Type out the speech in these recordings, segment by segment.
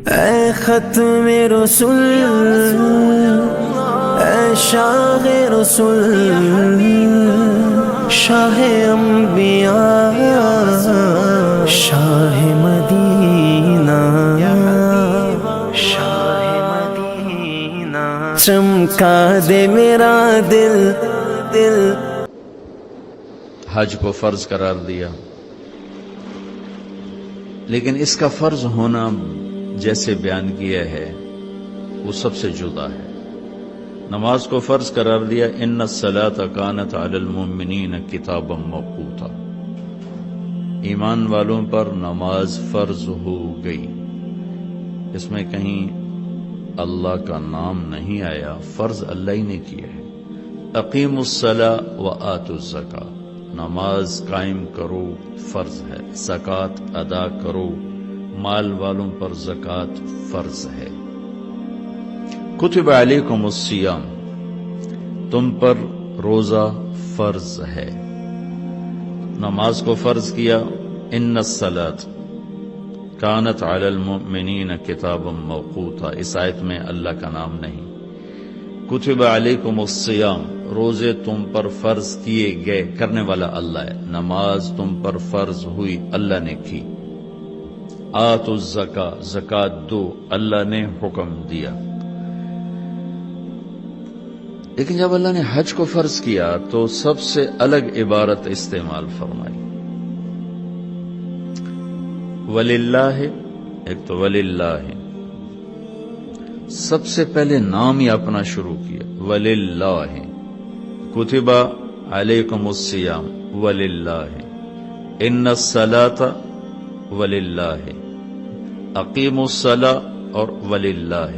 اے ختم رسول، اے شاہ رسول، شاہ انبیاء، شاہ مدینہ، شاہ مدینہ، چمکا دے میرا دل دل۔ حج کو فرض قرار دیا، لیکن اس کا فرض ہونا جیسے بیان کیا ہے وہ سب سے جدا ہے۔ نماز کو فرض قرار دیا، ان الصلاۃ کانت علی المؤمنین کتابا موقوتا، ایمان والوں پر نماز فرض ہو گئی۔ اس میں کہیں اللہ کا نام نہیں آیا، فرض اللہ ہی نے کیا ہے۔ اقیموا الصلاۃ وآتوا الزکاۃ، نماز قائم کرو فرض ہے، زکوٰۃ ادا کرو، مال والوں پر زکوٰۃ فرض ہے۔ کتب علیکم الصیام، تم پر روزہ فرض ہے۔ نماز کو فرض کیا، ان الصلاۃ کانت علی المؤمنین کتابا موقوتا، اس آیت میں اللہ کا نام نہیں۔ کتب علیکم الصیام، روزے تم پر فرض کیے گئے، کرنے والا اللہ ہے۔ نماز تم پر فرض ہوئی، اللہ نے کی۔ آتوا الزکاۃ، زکوٰۃ دو، اللہ نے حکم دیا۔ لیکن جب اللہ نے حج کو فرض کیا تو سب سے الگ عبارت استعمال فرمائی۔ وللہ، ایک تو وللہ، سب سے پہلے نام ہی اپنا شروع کیا، وللہ۔ کتب علیکم الصیام وللہ، ان الصلاۃ وللہ، اقیموا الصلاۃ اور وللہ،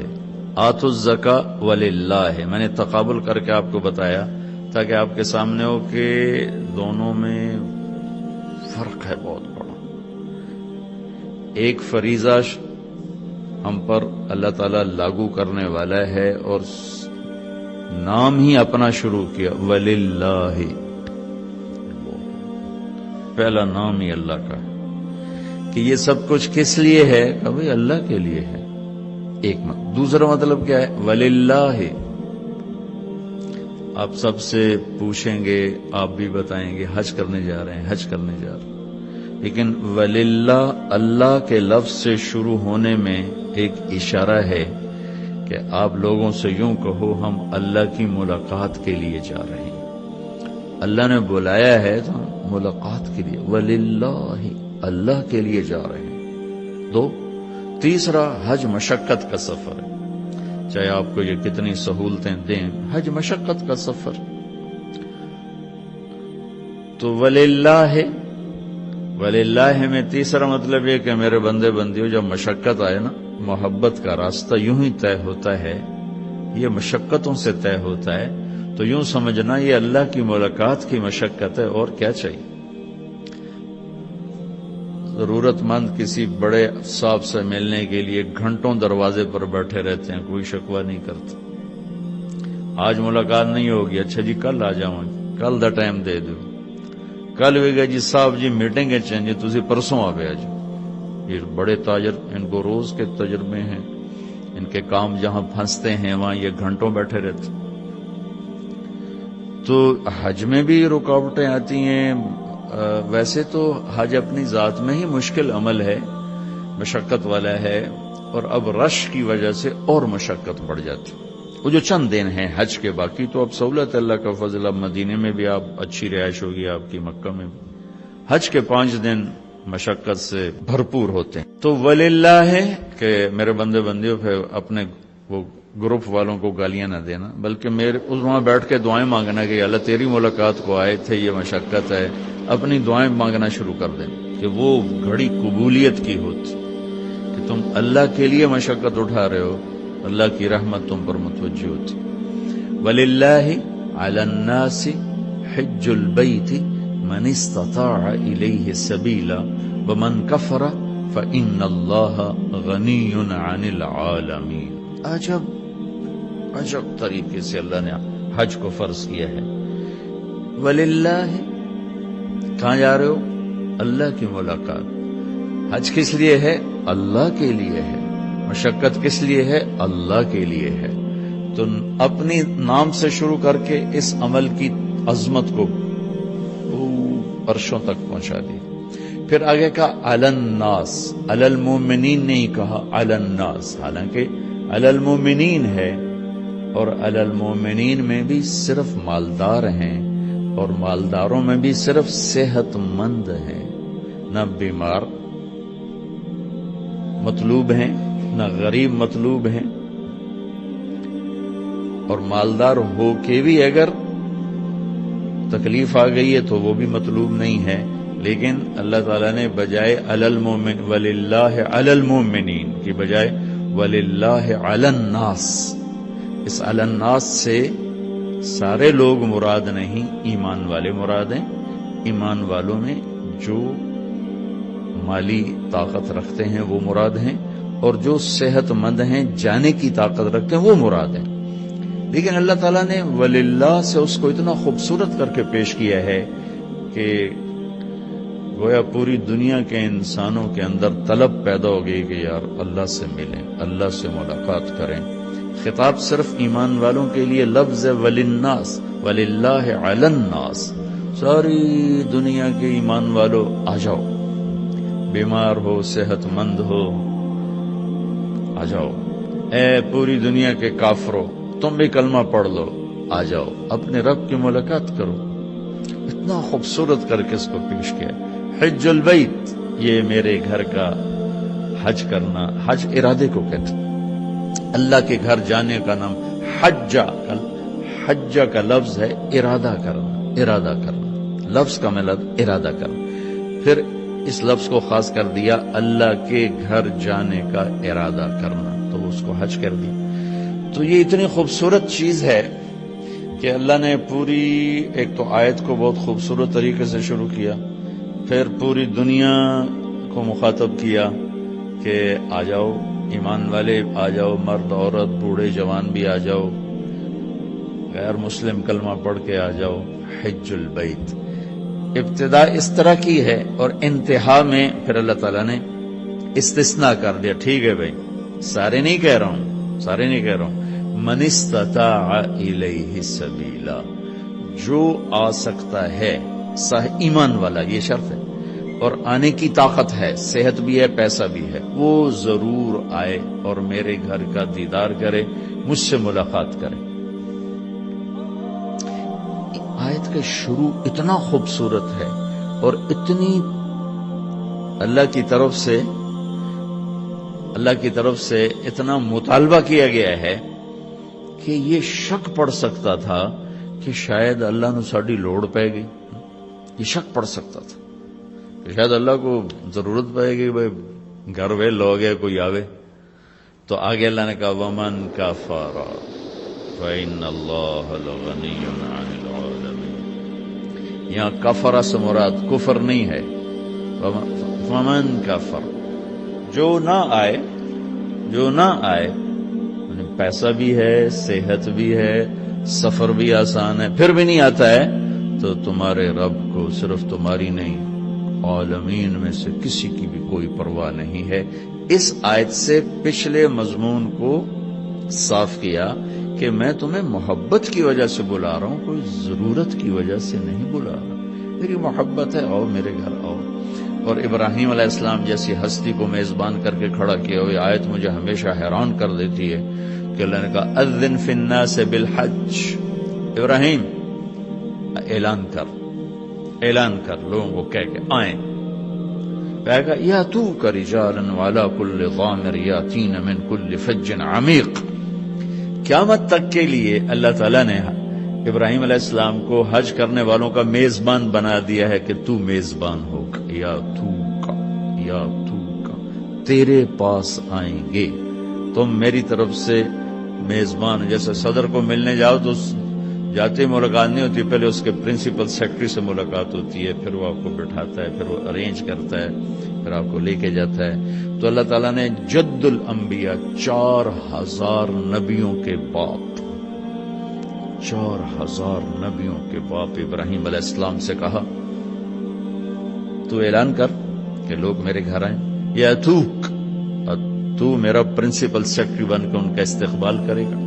آتوا الزکاۃ وللہ۔ میں نے تقابل کر کے آپ کو بتایا تاکہ آپ کے سامنے ہو کہ دونوں میں فرق ہے بہت بڑا۔ ایک فریضہ ہم پر اللہ تعالیٰ لاگو کرنے والا ہے اور نام ہی اپنا شروع کیا، وللہ، پہلا نام ہی اللہ کا ہے کہ یہ سب کچھ کس لیے ہے، کہ بھئی اللہ کے لیے ہے۔ ایک دوسرا مطلب کیا ہے، وللہ۔ آپ سب سے پوچھیں گے، آپ بھی بتائیں گے حج کرنے جا رہے ہیں، حج کرنے جا رہے ہیں، لیکن وللہ اللہ کے لفظ سے شروع ہونے میں ایک اشارہ ہے کہ آپ لوگوں سے یوں کہو ہم اللہ کی ملاقات کے لیے جا رہے ہیں۔ اللہ نے بلایا ہے تو ملاقات کے لیے، وللہ، اللہ کے لیے جا رہے ہیں۔ دو، تیسرا، حج مشقت کا سفر ہے، چاہے آپ کو یہ کتنی سہولتیں دیں، حج مشقت کا سفر۔ تو وللہ، وللہ میں تیسرا مطلب یہ کہ میرے بندے بندیوں، جب مشقت آئے نا، محبت کا راستہ یوں ہی طے ہوتا ہے، یہ مشقتوں سے طے ہوتا ہے، تو یوں سمجھنا یہ اللہ کی ملاقات کی مشقت ہے، اور کیا چاہیے۔ ضرورت مند کسی بڑے صاحب سے ملنے کے لیے گھنٹوں دروازے پر بیٹھے رہتے ہیں، کوئی شکوہ نہیں کرتا۔ آج ملاقات نہیں ہوگی، اچھا جی کل آ جاؤں، کل دا ٹائم دے دو۔ کل بھی گئے جی صاحب جی میٹنگ چاہیے، تسی پرسوں آ گیا جی۔ یہ بڑے تاجر، ان کو روز کے تجربے ہیں، ان کے کام جہاں پھنستے ہیں وہاں یہ گھنٹوں بیٹھے رہتے۔ تو حج میں بھی رکاوٹیں آتی ہیں۔ ویسے تو حج اپنی ذات میں ہی مشکل عمل ہے، مشقت والا ہے، اور اب رش کی وجہ سے اور مشقت بڑھ جاتی۔ وہ جو چند دن ہیں حج کے، باقی تو اب سہولت اللہ کا فضل، اب مدینے میں بھی آپ اچھی رہائش ہوگی آپ کی، مکہ میں بھی۔ حج کے 5 دن مشقت سے بھرپور ہوتے ہیں۔ تو وللہ ہے کہ میرے بندے بندیوں پہ اپنے وہ گروپ والوں کو گالیاں نہ دینا، بلکہ میرے وہاں بیٹھ کے دعائیں مانگنا کہ اللہ تیری ملاقات کو آئے تھے، یہ مشقت ہے، اپنی دعائیں مانگنا شروع کر دیں کہ وہ گھڑی قبولیت کی ہوتی، کہ تم اللہ کے لیے مشقت اٹھا رہے ہو، اللہ کی رحمت تم پر متوجہ ہوتی۔ وَلِلَّهِ عَلَى النَّاسِ حِجُّ الْبَيْتِ مَنِ اسْتَطَاعَ إِلَيْهِ سَبِيلًا وَمَنْ كَفَرَ فَإِنَّ اللَّهَ غَنِيٌّ عَنِ الْعَالَمِينَ۔ عجب طریقے سے اللہ نے حج کو فرض کیا ہے۔ وَلِلَّهِ، کہاں جا رہے ہو؟ اللہ کی ملاقات۔ حج کس لیے ہے؟ اللہ کے لیے ہے۔ مشقت کس لیے ہے؟ اللہ کے لیے ہے. تو اپنی نام سے شروع کر کے اس عمل کی عظمت کو عرشوں تک پہنچا دی. پھر آگے کہا علی الناس، علی المومنین نہیں کہا علی الناس، حالانکہ علی المومنین ہے، اور علی المومنین میں بھی صرف مالدار ہیں، اور مالداروں میں بھی صرف صحت مند ہیں، نہ بیمار مطلوب ہیں نہ غریب مطلوب ہیں. اور مالدار ہو کے بھی اگر تکلیف آ گئی ہے تو وہ بھی مطلوب نہیں ہے. لیکن اللہ تعالیٰ نے بجائے علی المومن وللہ علی المومنین کی بجائے وللہ علی الناس، اس علی الناس سے سارے لوگ مراد نہیں، ایمان والے مراد ہیں. ایمان والوں میں جو مالی طاقت رکھتے ہیں وہ مراد ہیں، اور جو صحت مند ہیں، جانے کی طاقت رکھتے ہیں، وہ مراد ہیں. لیکن اللہ تعالیٰ نے وللہ سے اس کو اتنا خوبصورت کر کے پیش کیا ہے کہ گویا پوری دنیا کے انسانوں کے اندر طلب پیدا ہو گئی کہ یار اللہ سے ملیں، اللہ سے ملاقات کریں. خطاب صرف ایمان والوں کے لیے لفظ ہے وللناس، وللہ علی الناس. ساری دنیا کے ایمان والوں آ جاؤ، بیمار ہو صحت مند ہو آ جاؤ. اے پوری دنیا کے کافروں تم بھی کلمہ پڑھ لو، آ جاؤ اپنے رب کی ملاقات کرو. اتنا خوبصورت کر کے اس کو پیش کیا. حج البیت، یہ میرے گھر کا حج کرنا، حج ارادے کو کہتے ہیں. اللہ کے گھر جانے کا نام حجہ کا لفظ ہے ارادہ کرنا، ارادہ کرنا، لفظ کا مطلب ارادہ کرنا. پھر اس لفظ کو خاص کر دیا اللہ کے گھر جانے کا ارادہ کرنا، تو اس کو حج کر دیا. تو یہ اتنی خوبصورت چیز ہے کہ اللہ نے پوری ایک تو آیت کو بہت خوبصورت طریقے سے شروع کیا، پھر پوری دنیا کو مخاطب کیا کہ آ جاؤ ایمان والے، آ جاؤ مرد عورت بوڑھے جوان بھی آ جاؤ، غیر مسلم کلمہ پڑھ کے آ جاؤ. حج البیت ابتدا اس طرح کی ہے، اور انتہا میں پھر اللہ تعالیٰ نے استثناء کر دیا. ٹھیک ہے بھائی، سارے نہیں کہہ رہا ہوں، من استطاع الیہ سبیلا، جو آ سکتا ہے ایمان والا، یہ شرط ہے، اور آنے کی طاقت ہے، صحت بھی ہے پیسہ بھی ہے، وہ ضرور آئے اور میرے گھر کا دیدار کرے، مجھ سے ملاقات کرے. آیت کا شروع اتنا خوبصورت ہے اور اتنی اللہ کی طرف سے اتنا مطالبہ کیا گیا ہے کہ یہ شک پڑ سکتا تھا کہ شاید اللہ نو ساڈی لوڑ پے گی. یہ شک پڑ سکتا تھا کہ شاید اللہ کو ضرورت پائے گی، بھائی گھر وے لو گئے کوئی آوے. تو آگے اللہ نے کہا ومن کفر فإن اللہ لغنی عن العالمین. یہاں کفر سے مراد کفر نہیں ہے. ومن کفر، جو نہ آئے پیسہ بھی ہے، صحت بھی ہے، سفر بھی آسان ہے، پھر بھی نہیں آتا ہے، تو تمہارے رب کو صرف تمہاری نہیں، عالمین میں سے کسی کی بھی کوئی پرواہ نہیں ہے. اس آیت سے پچھلے مضمون کو صاف کیا کہ میں تمہیں محبت کی وجہ سے بلا رہا ہوں، کوئی ضرورت کی وجہ سے نہیں بلا رہا. میری محبت ہے، آؤ میرے گھر آؤ. اور ابراہیم علیہ السلام جیسی ہستی کو میزبان کر کے کھڑا کیا ہوئی آیت مجھے ہمیشہ حیران کر دیتی ہے کہ اللہ نے کہا اذن فی الناس بالحج. ابراہیم اعلان کر لوگوں کو کہہ کے آئیں. کہا یاتوک رجالا وعلی کل ضامر یاتین من کل فج عمیق. قیامت تک کے لیے اللہ تعالیٰ نے ابراہیم علیہ السلام کو حج کرنے والوں کا میزبان بنا دیا ہے کہ تو میزبان ہو. یا تو کا تیرے پاس آئیں گے. تم میری طرف سے میزبان، جیسے صدر کو ملنے جاؤ تو جاتے ملاقات نہیں ہوتی، پہلے اس کے پرنسپل سیکرٹری سے ملاقات ہوتی ہے، پھر وہ آپ کو بٹھاتا ہے، پھر وہ ارینج کرتا ہے، پھر آپ کو لے کے جاتا ہے. تو اللہ تعالیٰ نے جد الانبیاء 4000 نبیوں کے باپ 4000 نبیوں کے باپ ابراہیم علیہ السلام سے کہا تو اعلان کر کہ لوگ میرے گھر آئیں. یا تو میرا پرنسپل سیکرٹری بن کے ان کا استقبال کرے گا.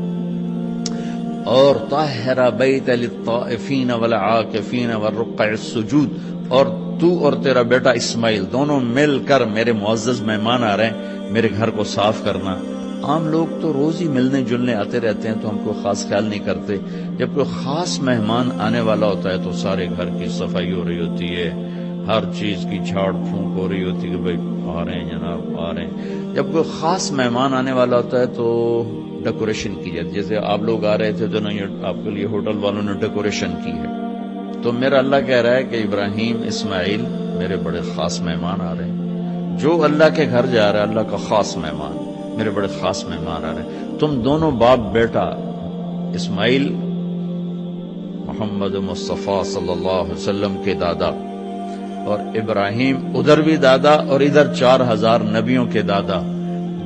اور طاہر بیت للطائفین والعاکفین والرکع السجود، اور تو اور تیرا بیٹا اسماعیل دونوں مل کر میرے معزز مہمان آ رہے ہیں، میرے گھر کو صاف کرنا. عام لوگ تو روز ہی ملنے جلنے آتے رہتے ہیں تو ہم کو خاص خیال نہیں کرتے. جب کوئی خاص مہمان آنے والا ہوتا ہے تو سارے گھر کی صفائی ہو رہی ہوتی ہے، ہر چیز کی جھاڑ پھونک ہو رہی ہوتی ہے کہ بھائی آ رہے ہیں جناب آ رہے ہیں. جب کوئی خاص مہمان آنے والا ہوتا ہے تو ڈیکوریشن کی جاتی ہے. جیسے آپ لوگ آ رہے تھے تو آپ کے لیے ہوٹل والوں نے ڈیکوریشن کی ہے. تو میرا اللہ کہہ رہا ہے کہ ابراہیم اسماعیل میرے بڑے خاص مہمان آ رہے ہیں. جو اللہ کے گھر جا رہا ہے اللہ کا خاص مہمان، میرے بڑے خاص مہمان آ رہے ہیں. تم دونوں باپ بیٹا اسماعیل محمد مصطفیٰ صلی اللہ علیہ وسلم کے دادا، اور ابراہیم ادھر بھی دادا اور ادھر 4000 نبیوں کے دادا،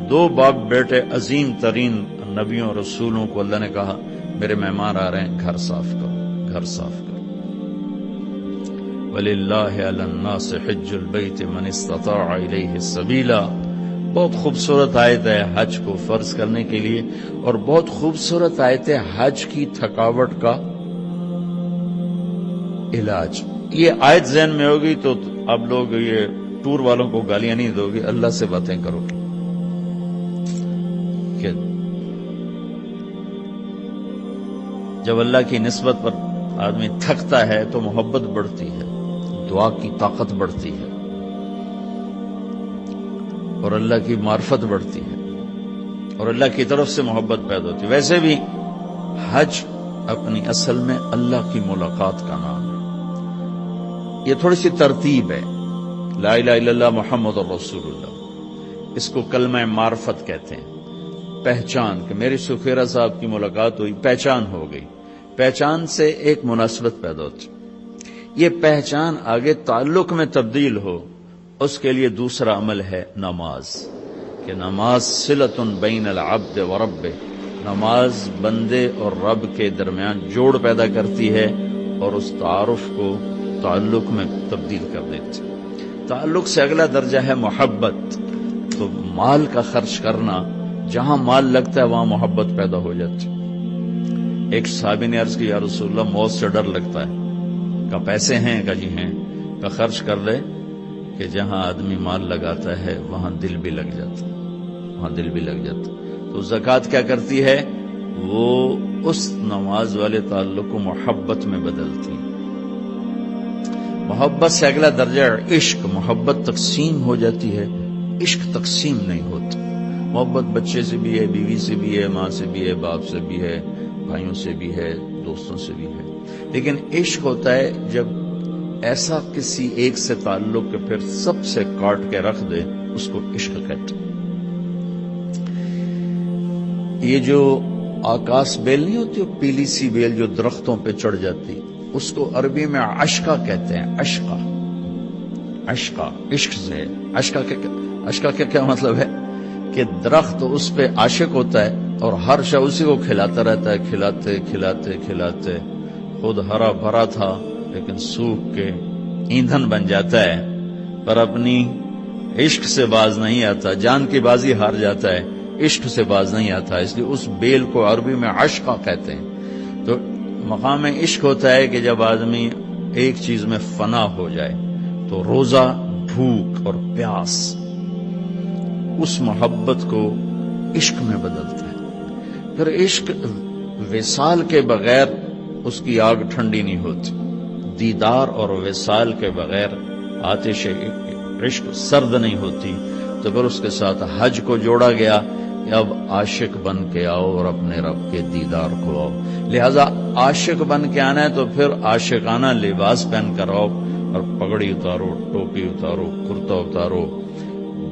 دو باپ بیٹے عظیم ترین نبیوں رسولوں کو اللہ نے کہا میرے مہمان آ رہے ہیں، گھر صاف کرو، گھر صاف کرو. وَلِلَّهِ عَلَى النَّاسِ حِجُّ الْبَيْتِ مَنِ اسْتَطَاعَ إِلَيْهِ سَبِيلًا. بہت خوبصورت آیت ہے حج کو فرض کرنے کے لیے، اور بہت خوبصورت آیت ہے حج کی تھکاوٹ کا علاج. یہ آیت ذہن میں ہوگی تو اب لوگ یہ ٹور والوں کو گالیاں نہیں دو گے، اللہ سے باتیں کرو گے. کہ جب اللہ کی نسبت پر آدمی تھکتا ہے تو محبت بڑھتی ہے، دعا کی طاقت بڑھتی ہے، اور اللہ کی معرفت بڑھتی ہے، اور اللہ کی طرف سے محبت پیدا ہوتی ہے. ویسے بھی حج اپنی اصل میں اللہ کی ملاقات کا نام ہے. یہ تھوڑی سی ترتیب ہے. لا الہ الا اللہ محمد رسول اللہ، اس کو کلمہ معرفت کہتے ہیں. پہچان کہ میری سخیرہ صاحب کی ملاقات ہوئی، پہچان ہو گئی. پہچان سے ایک مناسبت پیدا ہوتی. یہ پہچان آگے تعلق میں تبدیل ہو، اس کے لیے دوسرا عمل ہے نماز. کہ نماز صلۃ بین العبد ورب، نماز بندے اور رب کے درمیان جوڑ پیدا کرتی ہے اور اس تعارف کو تعلق میں تبدیل کر دیتی. تعلق سے اگلا درجہ ہے محبت. تو مال کا خرچ کرنا، جہاں مال لگتا ہے وہاں محبت پیدا ہو جاتی. ایک صحابی نے عرض کی یا رسول اللہ موت سے ڈر لگتا ہے. کہ پیسے ہیں؟ کہ جی ہیں. کہ خرچ کر لے. کہ جہاں آدمی مال لگاتا ہے وہاں دل بھی لگ جاتا، وہاں دل بھی لگ جاتا. تو زکوٰۃ کیا کرتی ہے؟ وہ اس نماز والے تعلق کو محبت میں بدلتی. محبت سے اگلا درجہ عشق. محبت تقسیم ہو جاتی ہے، عشق تقسیم نہیں ہوتا. محبت بچے سے بھی ہے، بیوی سے بھی ہے، ماں سے بھی ہے، باپ سے بھی ہے، بھائیوں سے بھی ہے، دوستوں سے بھی ہے. لیکن عشق ہوتا ہے جب ایسا کسی ایک سے تعلق کے پھر سب سے کاٹ کے رکھ دے، اس کو عشق کہتے. یہ جو آکاش بیل نہیں ہوتی، وہ پیلی سی بیل جو درختوں پہ چڑھ جاتی، اس کو عربی میں عشقہ کہتے ہیں. عشقہ، عشقہ عشق سے. عشقہ کا کیا مطلب ہے؟ کہ درخت اس پہ عاشق ہوتا ہے اور ہر شے اسی کو کھلاتا رہتا ہے، کھلاتے کھلاتے کھلاتے. خود ہرا بھرا تھا لیکن سوکھ کے ایندھن بن جاتا ہے، پر اپنی عشق سے باز نہیں آتا. جان کی بازی ہار جاتا ہے، عشق سے باز نہیں آتا. اس لیے اس بیل کو عربی میں عشقہ کہتے ہیں. تو مقام عشق ہوتا ہے کہ جب آدمی ایک چیز میں فنا ہو جائے تو روزہ، بھوک اور پیاس اس محبت کو عشق میں بدلتا ہے. پھر عشق وصال کے بغیر اس کی آگ ٹھنڈی نہیں ہوتی. دیدار اور وصال کے بغیر آتش عشق سرد نہیں ہوتی. تو پھر اس کے ساتھ حج کو جوڑا گیا کہ اب عاشق بن کے آؤ اور اپنے رب کے دیدار کو آؤ. لہذا عاشق بن کے آنا ہے تو پھر عاشقانہ لباس پہن کر آؤ، اور پگڑی اتارو، ٹوپی اتارو، کرتا اتارو،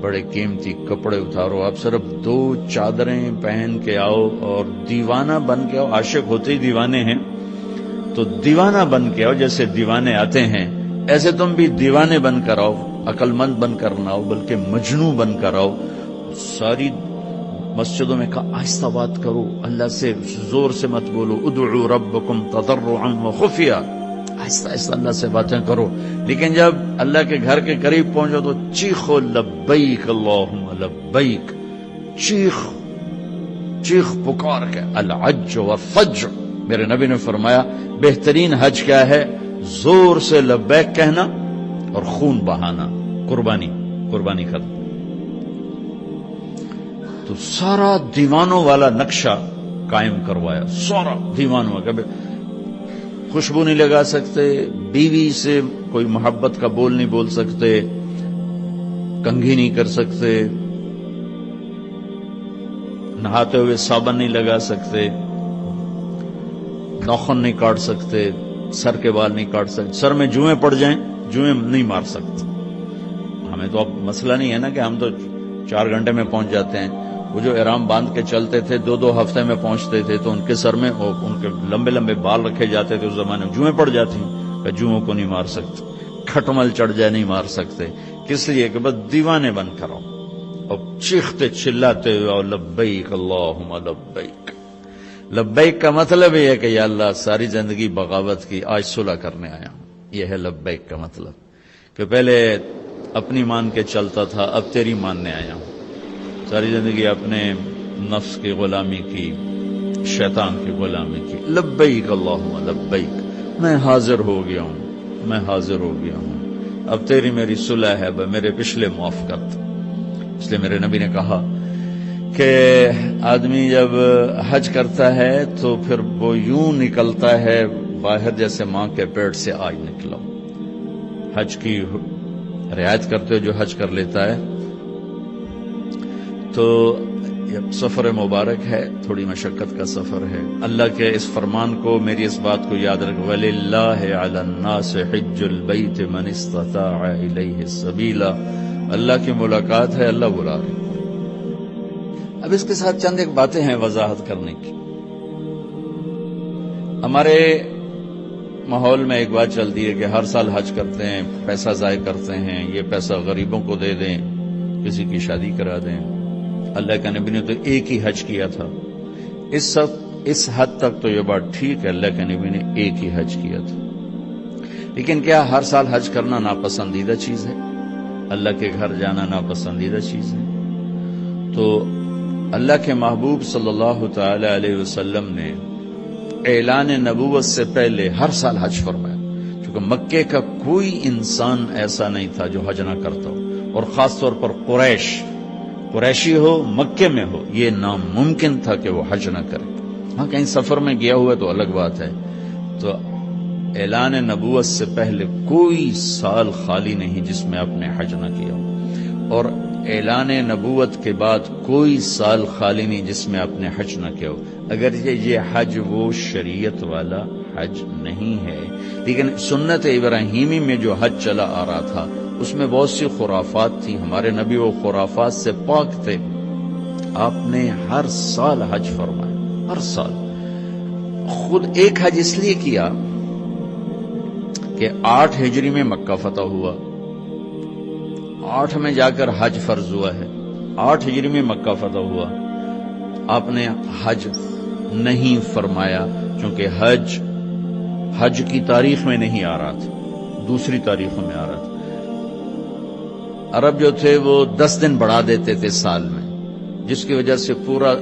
بڑے قیمتی کپڑے اتارو. آپ صرف 2 چادریں پہن کے آؤ اور دیوانہ بن کے آؤ. عاشق ہوتے ہی دیوانے ہیں تو دیوانہ بن کے آؤ. جیسے دیوانے آتے ہیں ایسے تم بھی دیوانے بن کر آؤ. عقل مند بن کر نہ آؤ بلکہ مجنوں بن کر آؤ. ساری مسجدوں میں کہا آہستہ بات کرو، اللہ سے زور سے مت بولو. ادعوا ربکم تضرعا وخفیا، آہستہ آہستہ اللہ سے باتیں کرو. لیکن جب اللہ کے گھر کے قریب پہنچو تو چیخو لبیک اللہم لبیک. چیخ پکار کے الحج والفجر، میرے نبی نے فرمایا بہترین حج کیا ہے؟ زور سے لبیک کہنا اور خون بہانا، قربانی کرنا۔ تو سارا دیوانوں والا نقشہ قائم کروایا، سارا دیوانوں کا، خوشبو نہیں لگا سکتے، بیوی سے کوئی محبت کا بول نہیں بول سکتے، کنگھی نہیں کر سکتے، نہاتے ہوئے صابن نہیں لگا سکتے، ناخن نہیں کاٹ سکتے، سر کے بال نہیں کاٹ سکتے، سر میں جوئیں پڑ جائیں جوئیں نہیں مار سکتے۔ ہمیں تو اب مسئلہ نہیں ہے نا کہ ہم تو 4 گھنٹے میں پہنچ جاتے ہیں، وہ جو احرام باندھ کے چلتے تھے 2 ہفتے میں پہنچتے تھے، تو ان کے سر میں ان کے لمبے لمبے بال رکھے جاتے تھے، اس زمانے میں جوئیں پڑ جاتی ہیں کہ جوؤں کو نہیں مار سکتے، کھٹمل چڑھ جائے نہیں مار سکتے، کس لیے کہ بس دیوانے بن کرو اور چیختے چلاتے ہوئے لبیک اللہم لبیک۔ لبیک کا مطلب یہ ہے کہ یا اللہ ساری زندگی بغاوت کی، آج صلح کرنے آیا ہوں، یہ ہے لبیک کا مطلب، کہ پہلے اپنی مان کے چلتا تھا، اب تیری ماننے آیا ہوں، ساری زندگی اپنے نفس کی غلامی کی، شیطان کی غلامی کی، لبیک اللہم لبیک، میں حاضر ہو گیا ہوں، اب تیری میری صلح ہے، میرے پچھلے معاف کر۔ اس لیے میرے نبی نے کہا کہ آدمی جب حج کرتا ہے تو پھر وہ یوں نکلتا ہے باہر جیسے ماں کے پیٹ سے آج نکلا۔ حج کی رعایت کرتے ہوئے جو حج کر لیتا ہے تو یہ سفر مبارک ہے، تھوڑی مشقت کا سفر ہے۔ اللہ کے اس فرمان کو، میری اس بات کو یاد رکھ، وَلِلَّهِ عَلَى النَّاسِ حِجُّ الْبَيْتِ مَنِ اسْتَطَاعَ إِلَيْهِ سَبِيلًا، اللہ کی ملاقات ہے، اللہ بلا رہے۔ اب اس کے ساتھ چند ایک باتیں ہیں وضاحت کرنے کی۔ ہمارے ماحول میں ایک بات چلتی ہے کہ ہر سال حج کرتے ہیں، پیسہ ضائع کرتے ہیں، یہ پیسہ غریبوں کو دے دیں، کسی کی شادی کرا دیں۔ اللہ کے نبی نے تو ایک ہی حج کیا تھا، اس حد تک تو یہ بات ٹھیک ہے، اللہ کے نبی نے ایک ہی حج کیا تھا، لیکن کیا ہر سال حج کرنا ناپسندیدہ چیز ہے؟ اللہ کے گھر جانا ناپسندیدہ چیز ہے؟ تو اللہ کے محبوب صلی اللہ تعالی علیہ وسلم نے اعلان نبوت سے پہلے ہر سال حج فرمایا، کیونکہ مکے کا کوئی انسان ایسا نہیں تھا جو حج نہ کرتا ہو، اور خاص طور پر قریشی ہو، مکے میں ہو، یہ ناممکن تھا کہ وہ حج نہ کرے۔ ہاں کہیں سفر میں گیا ہوا تو الگ بات ہے۔ تو اعلان نبوت سے پہلے کوئی سال خالی نہیں جس میں آپ نے حج نہ کیا ہو، اور اعلان نبوت کے بعد کوئی سال خالی نہیں جس میں آپ نے حج نہ کیا ہو۔ اگر یہ حج وہ شریعت والا حج نہیں ہے، لیکن سنت ابراہیمی میں جو حج چلا آ رہا تھا اس میں بہت سی خرافات تھیں، ہمارے نبی وہ خرافات سے پاک تھے، آپ نے ہر سال حج فرمایا، ہر سال۔ خود ایک حج اس لیے کیا کہ 8 ہجری میں مکہ فتح ہوا، 8 میں جا کر حج فرض ہوا ہے، 8 ہجری میں مکہ فتح ہوا، آپ نے حج نہیں فرمایا کیونکہ حج کی تاریخ میں نہیں آ رہا تھا، دوسری تاریخوں میں آ رہا تھا۔ عرب جو تھے وہ 10 دن بڑھا دیتے تھے سال میں، جس کی وجہ سے پورا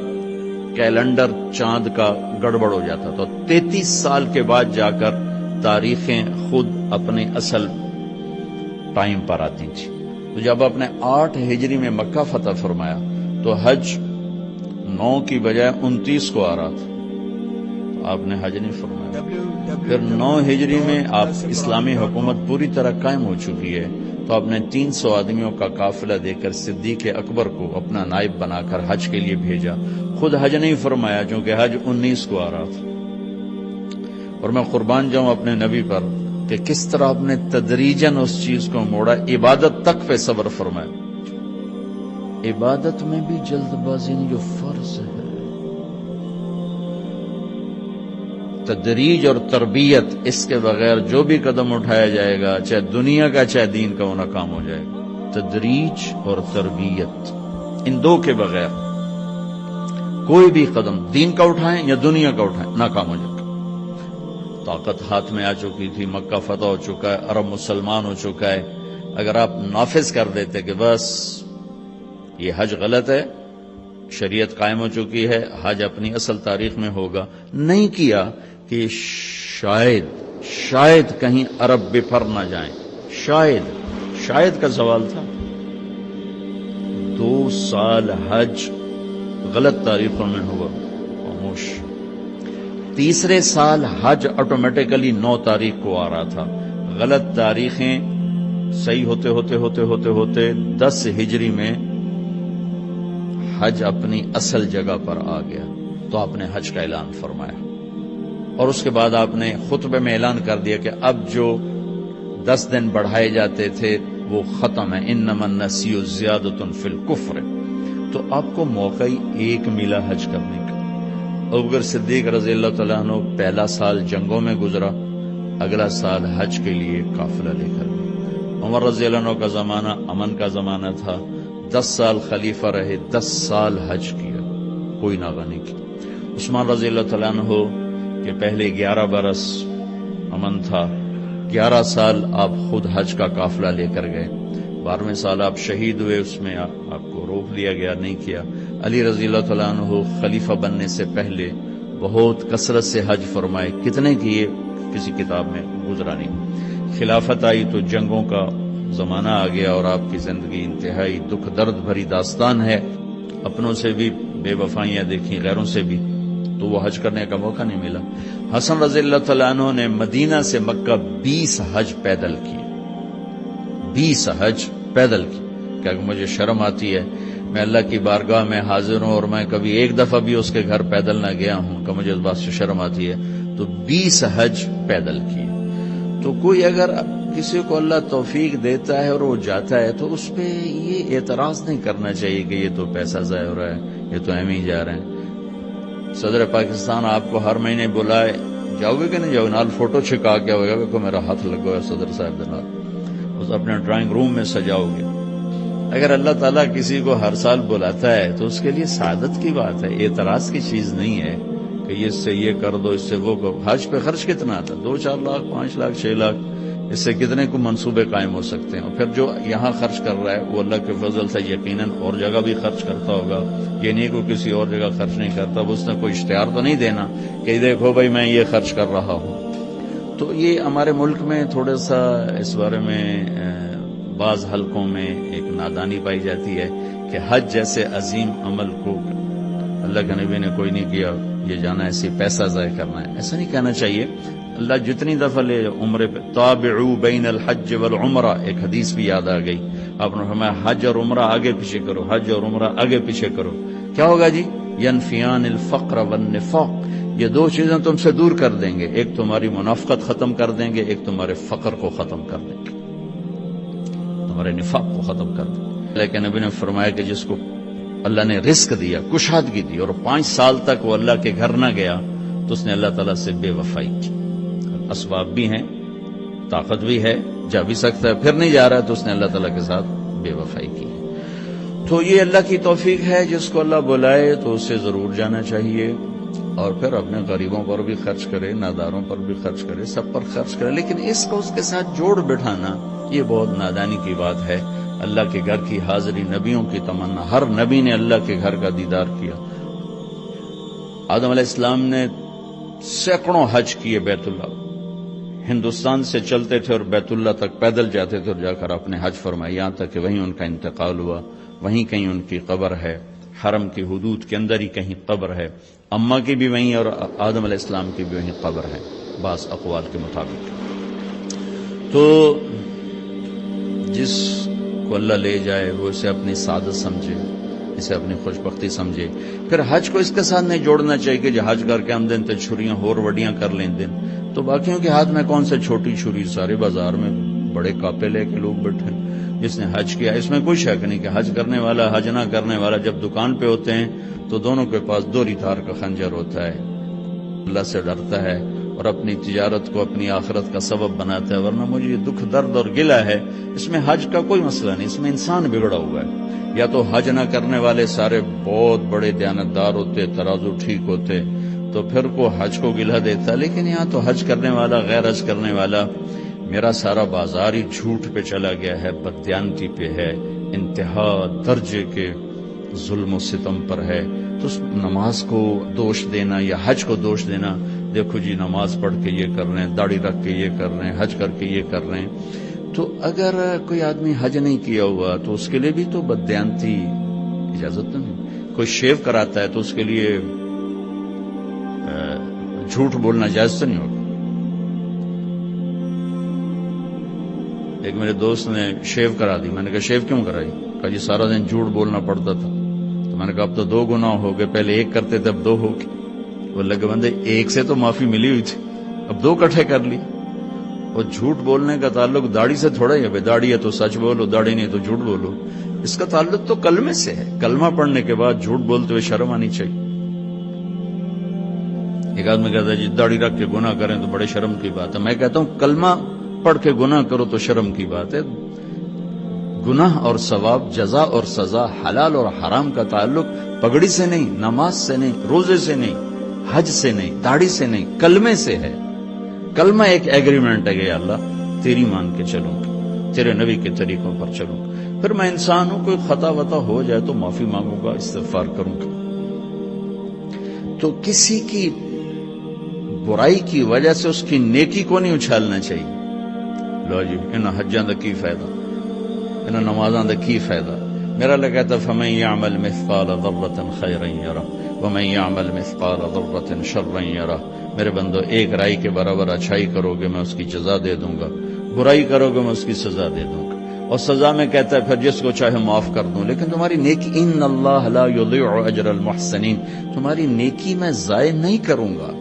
کیلنڈر چاند کا گڑبڑ ہو جاتا، تو 33 سال کے بعد جا کر تاریخیں خود اپنے اصل ٹائم پر آتی تھی۔ تو جب آپ نے 8 ہجری میں مکہ فتح فرمایا تو حج 9 کی بجائے 29 کو آ رہا تھا، تو آپ نے حج نہیں فرمایا۔ پھر 9 ہجری میں آپ اسلامی حکومت پوری طرح قائم ہو چکی ہے، تو آپ نے 300 آدمیوں کا قافلہ دے کر صدیق اکبر کو اپنا نائب بنا کر حج کے لیے بھیجا، خود حج نہیں فرمایا کیونکہ حج 19 کو آ رہا تھا۔ اور میں قربان جاؤں اپنے نبی پر کہ کس طرح آپ نے تدریجاً اس چیز کو موڑا، عبادت تک پہ صبر فرمایا۔ عبادت میں بھی جلد بازی نہیں، جو فرض ہے، تدریج اور تربیت، اس کے بغیر جو بھی قدم اٹھایا جائے گا، چاہے دنیا کا چاہے دین کا، وہ ناکام ہو جائے گا۔ تدریج اور تربیت، ان دو کے بغیر کوئی بھی قدم دین کا اٹھائیں یا دنیا کا اٹھائیں، ناکام ہو جائے گا۔ طاقت ہاتھ میں آ چکی تھی، مکہ فتح ہو چکا ہے، عرب مسلمان ہو چکا ہے، اگر آپ نافذ کر دیتے کہ بس یہ حج غلط ہے، شریعت قائم ہو چکی ہے، حج اپنی اصل تاریخ میں ہوگا، نہیں کیا کہ شاید کہیں عرب بپھر نہ جائیں، شاید کا سوال تھا۔ 2 سال حج غلط تاریخوں میں ہوا، خاموش۔ تیسرے سال حج آٹومیٹیکلی 9 تاریخ کو آ رہا تھا، غلط تاریخیں صحیح ہوتے 10 ہجری میں حج اپنی اصل جگہ پر آ گیا، تو آپ نے حج کا اعلان فرمایا، اور اس کے بعد آپ نے خطبے میں اعلان کر دیا کہ اب جو 10 دن بڑھائے جاتے تھے وہ ختم ہے، انما النسیء زیادۃ فی الکفر۔ تو آپ کو موقع ہی ایک ملا حج کرنے کا۔ ابوبکر صدیق رضی اللہ تعالیٰ عنہ پہلا سال جنگوں میں گزرا، اگلا سال حج کے لیے قافلہ لے کر گئے۔ عمر رضی اللہ عنہ کا زمانہ امن کا زمانہ تھا، 10 سال خلیفہ رہے، 10 سال حج کیا، کوئی ناغہ نہیں کی۔ عثمان رضی اللہ تعالیٰ عنہ کہ پہلے 11 برس امن تھا، 11 سال آپ خود حج کا قافلہ لے کر گئے، 12ویں سال آپ شہید ہوئے، اس میں آپ کو روک لیا گیا، نہیں کیا۔ علی رضی اللہ تعالیٰ عنہ خلیفہ بننے سے پہلے بہت کثرت سے حج فرمائے، کتنے کیے کسی کتاب میں گزرا نہیں۔ خلافت آئی تو جنگوں کا زمانہ آ گیا، اور آپ کی زندگی انتہائی دکھ درد بھری داستان ہے، اپنوں سے بھی بے وفائیاں دیکھیں، غیروں سے بھی، تو وہ حج کرنے کا موقع نہیں ملا۔ حسن رضی اللہ تعالیٰ عنہ نے مدینہ سے مکہ 20 حج پیدل کیے، 20 حج پیدل کی، کہ مجھے شرم آتی ہے، میں اللہ کی بارگاہ میں حاضر ہوں اور میں کبھی ایک دفعہ بھی اس کے گھر پیدل نہ گیا ہوں، کہ مجھے اس بات سے شرم آتی ہے، تو 20 حج پیدل کیے۔ تو کوئی اگر کسی کو اللہ توفیق دیتا ہے اور وہ جاتا ہے تو اس پہ یہ اعتراض نہیں کرنا چاہیے کہ یہ تو پیسہ ضائع ہو رہا ہے، یہ تو ایم ہی جا رہے ہیں۔ صدر پاکستان آپ کو ہر مہینے بلائے، جاؤ گے کہ نہیں جاؤ گے؟ نال فوٹو چھکا کے ہوگا، دیکھو میرا ہاتھ لگا ہے صدر صاحب کے نال، اس اپنے ڈرائنگ روم میں سجاؤ گے۔ اگر اللہ تعالیٰ کسی کو ہر سال بلاتا ہے تو اس کے لیے سعادت کی بات ہے، اعتراض کی چیز نہیں ہے کہ اس سے یہ کر دو، اس سے وہ کرو۔ حج پہ خرچ کتنا آتا؟ 2-4 لاکھ، 5 لاکھ، 6 لاکھ، اس سے کتنے کو منصوبے قائم ہو سکتے ہیں؟ اور پھر جو یہاں خرچ کر رہا ہے وہ اللہ کے فضل سے یقیناً اور جگہ بھی خرچ کرتا ہوگا، یہ نہیں کہ کسی اور جگہ خرچ نہیں کرتا، اس نے کوئی اشتہار تو نہیں دینا کہ دیکھو بھائی میں یہ خرچ کر رہا ہوں۔ تو یہ ہمارے ملک میں تھوڑا سا اس بارے میں بعض حلقوں میں ایک نادانی پائی جاتی ہے کہ حج جیسے عظیم عمل کو اللہ کے نبی نے کوئی نہیں کیا، یہ جانا ایسے پیسہ ضائع کرنا ہے، ایسا نہیں کہنا چاہیے۔ اللہ جتنی دفعہ لے عمرے پہ، تابعوا بین الحج والعمرہ، ایک حدیث بھی یاد آ گئی، آپ نے فرمایا حج اور عمرہ آگے پیچھے کرو، حج اور عمرہ آگے پیچھے کرو۔ کیا ہوگا جی؟ ینفیان الفقر والنفاق، یہ 2 چیزیں تم سے دور کر دیں گے، ایک تمہاری منافقت ختم کر دیں گے، ایک تمہارے فقر کو ختم کر دیں گے، تمہارے نفاق کو ختم کر دیں گے۔ لیکن نبی نے فرمایا کہ جس کو اللہ نے رزق دیا، کشادگی دی، اور 5 سال تک وہ اللہ کے گھر نہ گیا تو اس نے اللہ تعالیٰ سے بے وفائی کی۔ اسباب بھی ہیں، طاقت بھی ہے، جا بھی سکتا ہے، پھر نہیں جا رہا ہے تو اس نے اللہ تعالیٰ کے ساتھ بے وفائی کی۔ تو یہ اللہ کی توفیق ہے، جس کو اللہ بلائے تو اسے ضرور جانا چاہیے، اور پھر اپنے غریبوں پر بھی خرچ کرے، ناداروں پر بھی خرچ کرے، سب پر خرچ کرے، لیکن اس کو اس کے ساتھ جوڑ بٹھانا یہ بہت نادانی کی بات ہے۔ اللہ کے گھر کی حاضری نبیوں کی تمنا، ہر نبی نے اللہ کے گھر کا دیدار کیا۔ آدم علیہ السلام نے سینکڑوں حج کیے بیت اللہ، ہندوستان سے چلتے تھے اور بیت اللہ تک پیدل جاتے تھے اور جا کر اپنے حج فرمائے، یہاں تک کہ وہیں ان کا انتقال ہوا، وہیں کہیں ان کی قبر ہے، حرم کی حدود کے اندر ہی کہیں قبر ہے، اماں کی بھی وہیں اور آدم علیہ السلام کی بھی وہیں قبر ہے بعض اقوال کے مطابق۔ تو جس کو اللہ لے جائے وہ اسے اپنی سعادت سمجھے، اسے اپنی خوش بختی سمجھے۔ پھر حج کو اس کے ساتھ نہیں جوڑنا چاہیے کہ جو حج کر کے ہم دن تے چھریاں ہور وڈیاں کر لیں دن، تو باقیوں کے ہاتھ میں کون سے چھوٹی چھری، سارے بازار میں بڑے کاپے لے کے لوگ بیٹھے، جس نے حج کیا اس میں کوئی شک نہیں کہ حج کرنے والا، حج نہ کرنے والا جب دکان پہ ہوتے ہیں تو دونوں کے پاس 2 تار کا خنجر ہوتا ہے، اللہ سے ڈرتا ہے اور اپنی تجارت کو اپنی آخرت کا سبب بناتا ہے۔ ورنہ مجھے یہ دکھ درد اور گلہ ہے، اس میں حج کا کوئی مسئلہ نہیں، اس میں انسان بگڑا ہوا ہے۔ یا تو حج نہ کرنے والے سارے بہت بڑے دیانتدار ہوتے، ترازو ٹھیک ہوتے تو پھر کو حج کو گلہ دیتا، لیکن یہاں تو حج کرنے والا، غیر حج کرنے والا، میرا سارا بازار ہی جھوٹ پہ چلا گیا ہے، بددیانتی پہ ہے، انتہا درجے کے ظلم و ستم پر ہے، تو اس نماز کو دوش دینا یا حج کو دوش دینا، دیکھو جی نماز پڑھ کے یہ کر رہے ہیں، داڑھی رکھ کے یہ کر رہے ہیں، حج کر کے یہ کر رہے ہیں، تو اگر کوئی آدمی حج نہیں کیا ہوا تو اس کے لیے بھی تو بددیانتی اجازت تو نہیں. کوئی شیو کراتا ہے تو اس کے لیے جھوٹ بولنا جائز تو نہیں ہوگا. ایک میرے دوست نے شیو کرا دی، میں نے کہا شیو کیوں کرائی؟ کہا جی سارا دن جھوٹ بولنا پڑتا تھا. تو میں نے کہا اب تو 2 گناہ ہو گئے، پہلے 1 کرتے تھے اب 2 ہو گئے. وہ لگے بندے 1 سے تو معافی ملی ہوئی تھی، اب 2 اکٹھے کر لی. اور جھوٹ بولنے کا تعلق داڑھی سے تھوڑا ہی ہے، داڑھی ہے تو سچ بولو، داڑھی نہیں تو جھوٹ بولو. اس کا تعلق تو کلمے سے ہے. کلمہ پڑھنے کے بعد جھوٹ بولتے ہوئے شرم آنی چاہیے. ایک آدمی کہتا ہے جی داڑھی رکھ کے گناہ کریں تو بڑے شرم کی بات ہے. میں کہتا ہوں کلمہ پڑھ کے گناہ کرو تو شرم کی بات ہے. گناہ اور ثواب، جزا اور سزا، حلال اور حرام کا تعلق پگڑی سے نہیں، نماز سے نہیں، روزے سے نہیں، حج سے نہیں، داڑھی سے نہیں، کلمے سے ہے. کلمہ ایک ایگریمنٹ ہے کہ یا اللہ تیری مان کے چلوں گا، تیرے نبی کے طریقوں پر چلوں گا. پھر میں انسان ہوں، کوئی خطا وطا ہو جائے تو معافی مانگوں گا، استغفار کروں گا. تو کسی کی برائی کی وجہ سے اس کی نیکی کو نہیں اچھالنا چاہیے. لو جی ان حجاں دا کی فائدہ، ان نمازاں دا کی فائدہ. میرا اللہ کہتا فمن یعمل مثقال ذرۃ خیرا یرہ ومن یعمل مثقال ذرۃ شرا یرہ. میرے بندو ایک رائی کے برابر اچھائی کرو گے میں اس کی جزا دے دوں گا، برائی کرو گے میں اس کی سزا دے دوں گا. اور سزا میں کہتا ہے پھر جس کو چاہے معاف کر دوں. لیکن تمہاری نیکی، ان اللہ لا یضیع اجر المحسنین، تمہاری نیکی میں ضائع نہیں کروں گا.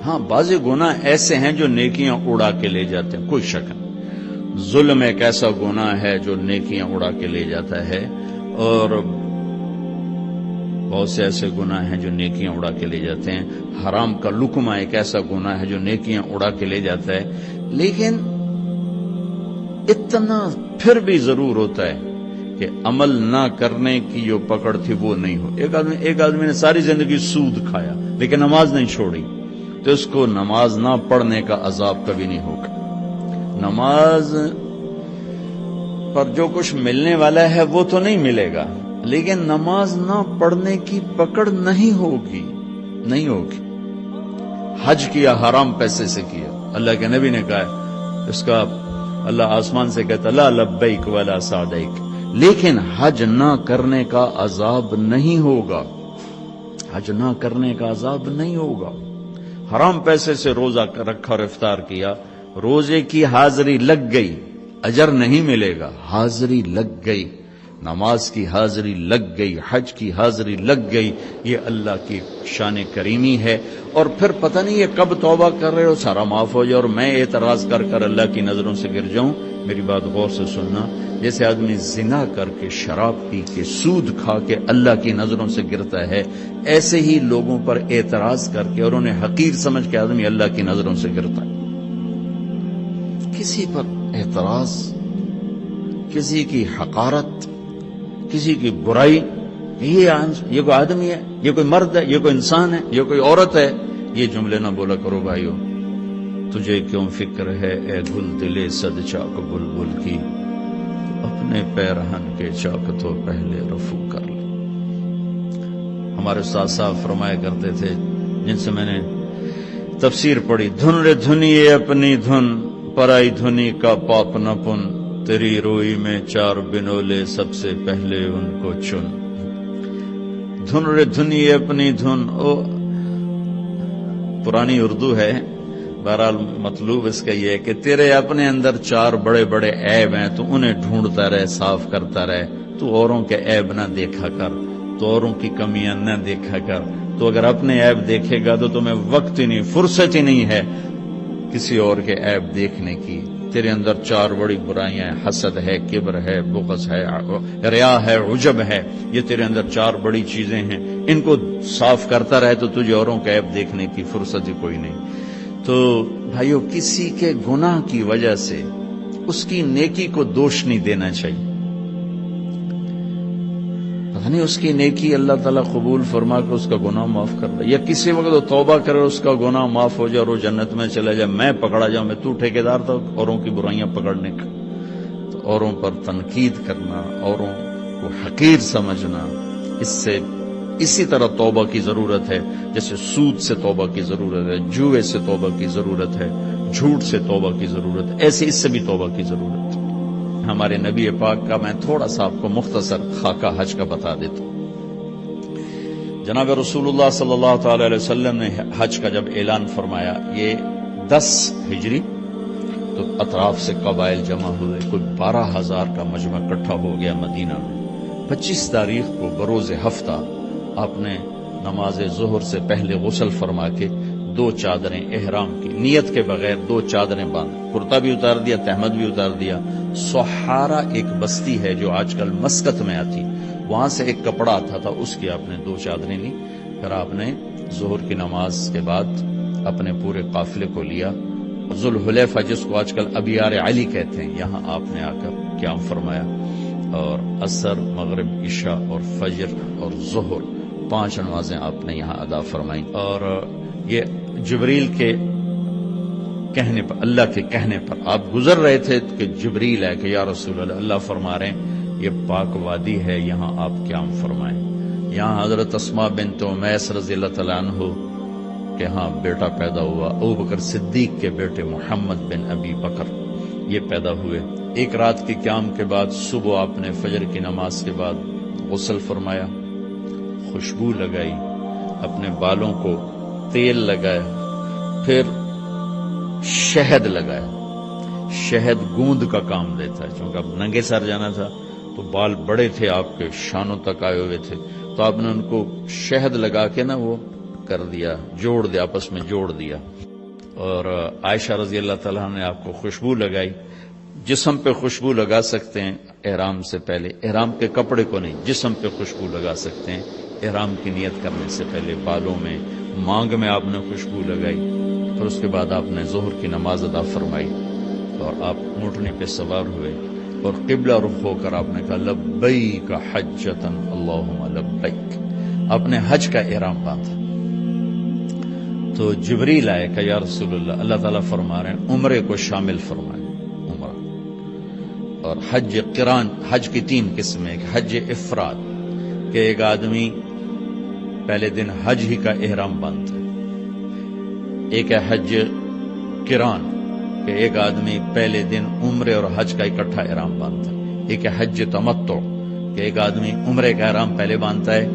ہاں بعض گناہ ایسے ہیں جو نیکیاں اڑا کے لے جاتے ہیں، کوئی شک نہیں. ظلم ایک ایسا گناہ ہے جو نیکیاں اڑا کے لے جاتا ہے، اور بہت سے ایسے گناہ ہیں جو نیکیاں اڑا کے لے جاتے ہیں. حرام کا لقمہ ایک ایسا گناہ ہے جو نیکیاں اڑا کے لے جاتا ہے. لیکن اتنا پھر بھی ضرور ہوتا ہے کہ عمل نہ کرنے کی جو پکڑ تھی وہ نہیں ہو. ایک آدمی نے ساری زندگی سود کھایا لیکن نماز نہیں چھوڑی، تو اس کو نماز نہ پڑھنے کا عذاب کبھی نہیں ہوگا. نماز پر جو کچھ ملنے والا ہے وہ تو نہیں ملے گا، لیکن نماز نہ پڑھنے کی پکڑ نہیں ہوگی. حج کیا حرام پیسے سے کیا، اللہ کے نبی نے کہا اس کا اللہ آسمان سے کہتا لا لبیک ولا سعدیک، لیکن حج نہ کرنے کا عذاب نہیں ہوگا. حج نہ کرنے کا عذاب نہیں ہوگا. حرام پیسے سے روزہ رکھا اور افطار کیا، روزے کی حاضری لگ گئی، اجر نہیں ملے گا. حاضری لگ گئی، نماز کی حاضری لگ گئی، حج کی حاضری لگ گئی. یہ اللہ کی شان کریمی ہے. اور پھر پتہ نہیں یہ کب توبہ کر رہے ہو سارا معاف ہو جائے اور میں اعتراض کر اللہ کی نظروں سے گر جاؤں. میری بات غور سے سننا. جیسے آدمی زنا کر کے، شراب پی کے، سود کھا کے اللہ کی نظروں سے گرتا ہے، ایسے ہی لوگوں پر اعتراض کر کے اور انہیں حقیر سمجھ کے آدمی اللہ کی نظروں سے گرتا ہے. کسی پر اعتراض، کسی کی حقارت، کسی کی برائی، یہ کوئی آدمی ہے، یہ کوئی مرد ہے، یہ کوئی انسان ہے، یہ کوئی عورت ہے، یہ جملے نہ بولا کرو بھائیو. تجھے کیوں فکر ہے اے گل دلے صد چاک بلبل کی، اپنے پیرہن کے چاک تو پہلے رفو کر لے. ہمارے استاد صاحب فرمایا کرتے تھے، جن سے میں نے تفسیر پڑھی، دھن رے دھنیے اپنی دھن، پرائی دھنی کا پاپ نہ پن، تیری روئی میں 4 بنولے سب سے پہلے ان کو چن. دھن رے دھنیے اپنی دھن، پرانی اردو ہے، بہرحال مطلوب اس کا یہ ہے کہ تیرے اپنے اندر 4 بڑے بڑے عیب ہیں، تو انہیں ڈھونڈتا رہے، صاف کرتا رہے. تو اوروں کے عیب نہ دیکھا کر، تو اوروں کی کمیاں نہ دیکھا کر. تو اگر اپنے عیب دیکھے گا تو تمہیں وقت ہی نہیں، فرصت ہی نہیں ہے کسی اور کے عیب دیکھنے کی. تیرے اندر 4 بڑی برائیاں ہیں، حسد ہے، کبر ہے، بغض ہے، ریا ہے، عجب ہے. یہ تیرے اندر 4 بڑی چیزیں ہیں. ان کو صاف کرتا رہے تو تجھے اوروں کے عیب دیکھنے کی فرصت ہی کوئی نہیں. تو بھائیو، کسی کے گناہ کی وجہ سے اس کی نیکی کو دوش نہیں دینا چاہیے. پتہ نہیں اس کی نیکی اللہ تعالیٰ قبول فرما کے اس کا گناہ معاف کر دے، یا کسی وقت وہ توبہ کرے اس کا گناہ معاف ہو جائے اور وہ جنت میں چلا جائے. میں پکڑا جاؤں، میں تو ٹھیکیدار تھا اوروں کی برائیاں پکڑنے کا. تو اوروں پر تنقید کرنا، اوروں کو حقیر سمجھنا، اس سے اسی طرح توبہ کی ضرورت ہے جیسے سود سے توبہ کی ضرورت ہے، جوئے سے توبہ کی ضرورت ہے، جھوٹ سے توبہ کی ضرورت ہے، ایسے اس سے بھی توبہ کی ضرورت ہے۔ ہمارے نبی پاک کا میں تھوڑا سا آپ کو مختصر خاکہ حج کا بتا دیتا ہوں۔ جناب رسول اللہ صلی اللہ تعالی علیہ وسلم نے حج کا جب اعلان فرمایا، یہ 10 ہجری، تو اطراف سے قبائل جمع ہوئے، کوئی 12,000 کا مجمع اکٹھا ہو گیا مدینہ میں۔ 25 تاریخ کو بروز ہفتہ آپ نے نماز ظہر سے پہلے غسل فرما کے 2 چادریں احرام کی نیت کے بغیر 2 چادریں باندھ، کرتا بھی اتار دیا، تہمد بھی اتار دیا۔ سحارا ایک بستی ہے جو آج کل مسقط میں آتی، وہاں سے ایک کپڑا آتا تھا، اس کی آپ نے 2 چادریں لی۔ پھر آپ نے ظہر کی نماز کے بعد اپنے پورے قافلے کو لیا، ذوالحلیفہ جس کو آج کل ابیار علی کہتے ہیں، یہاں آپ نے آ کر قیام فرمایا، اور عصر، مغرب، عشاء اور فجر اور ظہر 5 نمازیں آپ نے یہاں ادا فرمائیں۔ اور یہ جبریل کے کہنے پر، اللہ کے کہنے پر آپ گزر رہے تھے کہ جبریل ہے کہ یا رسول اللہ، اللہ فرما رہے ہیں یہ پاک وادی ہے، یہاں آپ قیام فرمائیں۔ یہاں حضرت اسماء بنت امیس رضی اللہ تعالیٰ عنہ کہ ہاں بیٹا پیدا ہوا، ابو بکر صدیق کے بیٹے محمد بن ابی بکر یہ پیدا ہوئے۔ ایک رات کے قیام کے بعد صبح آپ نے فجر کی نماز کے بعد غسل فرمایا، خوشبو لگائی، اپنے بالوں کو تیل لگایا، پھر شہد لگایا۔ شہد گوند کا کام دیتا ہے، چونکہ اب ننگے سر جانا تھا تو بال بڑے تھے آپ کے، شانوں تک آئے ہوئے تھے، تو آپ نے ان کو شہد لگا کے نا وہ کر دیا، جوڑ دیا، آپس میں جوڑ دیا۔ اور عائشہ رضی اللہ تعالیٰ نے آپ کو خوشبو لگائی۔ جسم پہ خوشبو لگا سکتے ہیں احرام سے پہلے، احرام کے کپڑے کو نہیں، جسم پہ خوشبو لگا سکتے ہیں احرام کی نیت کرنے سے پہلے۔ بالوں میں، مانگ میں آپ نے خوشبو لگائی، پھر اس کے بعد آپ نے ظہر کی نماز ادا فرمائی، اور آپ اونٹنی پہ سوار ہوئے اور قبلہ رخ ہو کر آپ نے کہا لبیک حجۃ اللہم لبیک، اپنے حج کا احرام باندھا۔ تو جبریل آئے کہ یا رسول اللہ، اللہ تعالیٰ فرما رہے ہیں عمرے کو شامل فرمائے، عمرہ اور حج قران۔ حج کی 3 قسمیں، ایک حج افراد کہ ایک آدمی پہلے دن حج ہی کا احرام باندھتا ہے، ایک ہے حج قران کہ ایک آدمی پہلے دن عمرے اور حج کا اکٹھا احرام باندھتا ہے، ایک ہے حج تمتع کہ ایک آدمی عمرے کا احرام پہلے باندھتا ہے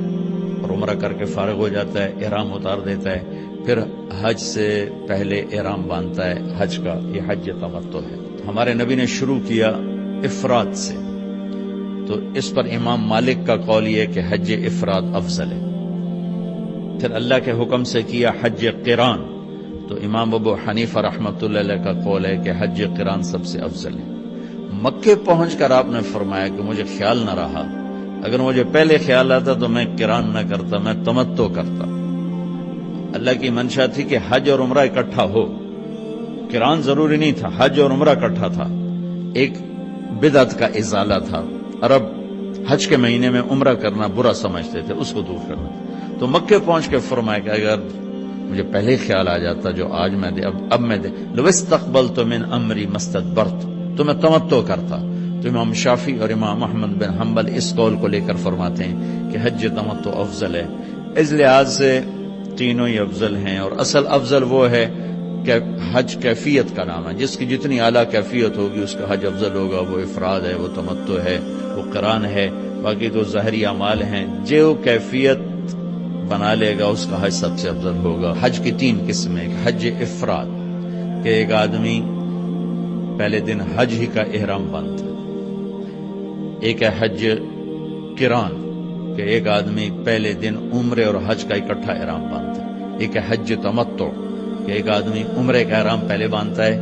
اور عمرہ کر کے فارغ ہو جاتا ہے، احرام اتار دیتا ہے، پھر حج سے پہلے احرام باندھتا ہے حج کا، یہ حج تمتع ہے۔ ہمارے نبی نے شروع کیا افراد سے، تو اس پر امام مالک کا قول یہ ہے کہ حج افراد افضل ہے۔ پھر اللہ کے حکم سے کیا حج قران، تو امام ابو حنیفہ رحمۃ اللہ علیہ کا قول ہے کہ حج قران سب سے افضل ہے۔ مکے پہنچ کر آپ نے فرمایا کہ مجھے خیال نہ رہا، اگر مجھے پہلے خیال آتا تو میں قران نہ کرتا، میں تمتع کرتا۔ اللہ کی منشا تھی کہ حج اور عمرہ اکٹھا ہو، قران ضروری نہیں تھا، حج اور عمرہ اکٹھا تھا، ایک بدعت کا ازالہ تھا۔ عرب حج کے مہینے میں عمرہ کرنا برا سمجھتے تھے، اس کو دور کرنا۔ تو مکے پہنچ کے فرمایا کہ اگر مجھے پہلے خیال آ جاتا جو آج میں دے اب میں دے لو استقبلت من امری مستدبرت، تو میں تمتع کرتا۔ تو امام شافعی اور امام احمد بن حنبل اس قول کو لے کر فرماتے ہیں کہ حج تمتع افضل ہے۔ اس لحاظ سے تینوں ہی افضل ہیں، اور اصل افضل وہ ہے کہ حج کیفیت کا نام ہے، جس کی جتنی اعلیٰ کیفیت ہوگی اس کا حج افضل ہوگا، وہ افراد ہے، وہ تمتع ہے، وہ قران ہے، باقی تو ظاہری اعمال ہیں، جو کیفیت بنا لے گا اس کا حج سب سے افضل ہوگا۔ حج کی 3 قسمیں، ایک حج افراد کہ ایک آدمی پہلے دن حج ہی کا احرام باندھتا ہے، ایک ہے حج قران کہ ایک آدمی پہلے دن عمرے اور حج کا اکٹھا احرام باندھتا ہے، ایک ہے حج تمتع کہ ایک آدمی عمرے کا احرام پہلے باندھتا ہے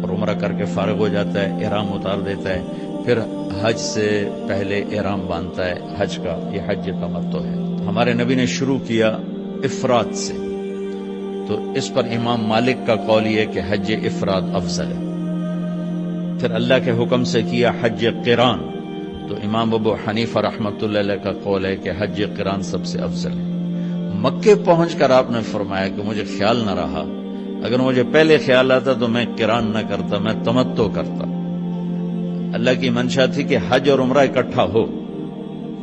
اور عمرہ کر کے فارغ ہو جاتا ہے، احرام اتار دیتا ہے، پھر حج سے پہلے احرام باندھتا ہے حج کا، یہ حج تمتع ہے۔ ہمارے نبی نے شروع کیا افراد سے، تو اس پر امام مالک کا قول یہ ہے کہ حج افراد افضل ہے۔ پھر اللہ کے حکم سے کیا حج قران، تو امام ابو حنیفہ رحمۃ اللہ علیہ کا قول ہے کہ حج قران سب سے افضل ہے۔ مکے پہنچ کر آپ نے فرمایا کہ مجھے خیال نہ رہا، اگر مجھے پہلے خیال آتا تو میں قران نہ کرتا، میں تمتع کرتا۔ اللہ کی منشا تھی کہ حج اور عمرہ اکٹھا ہو،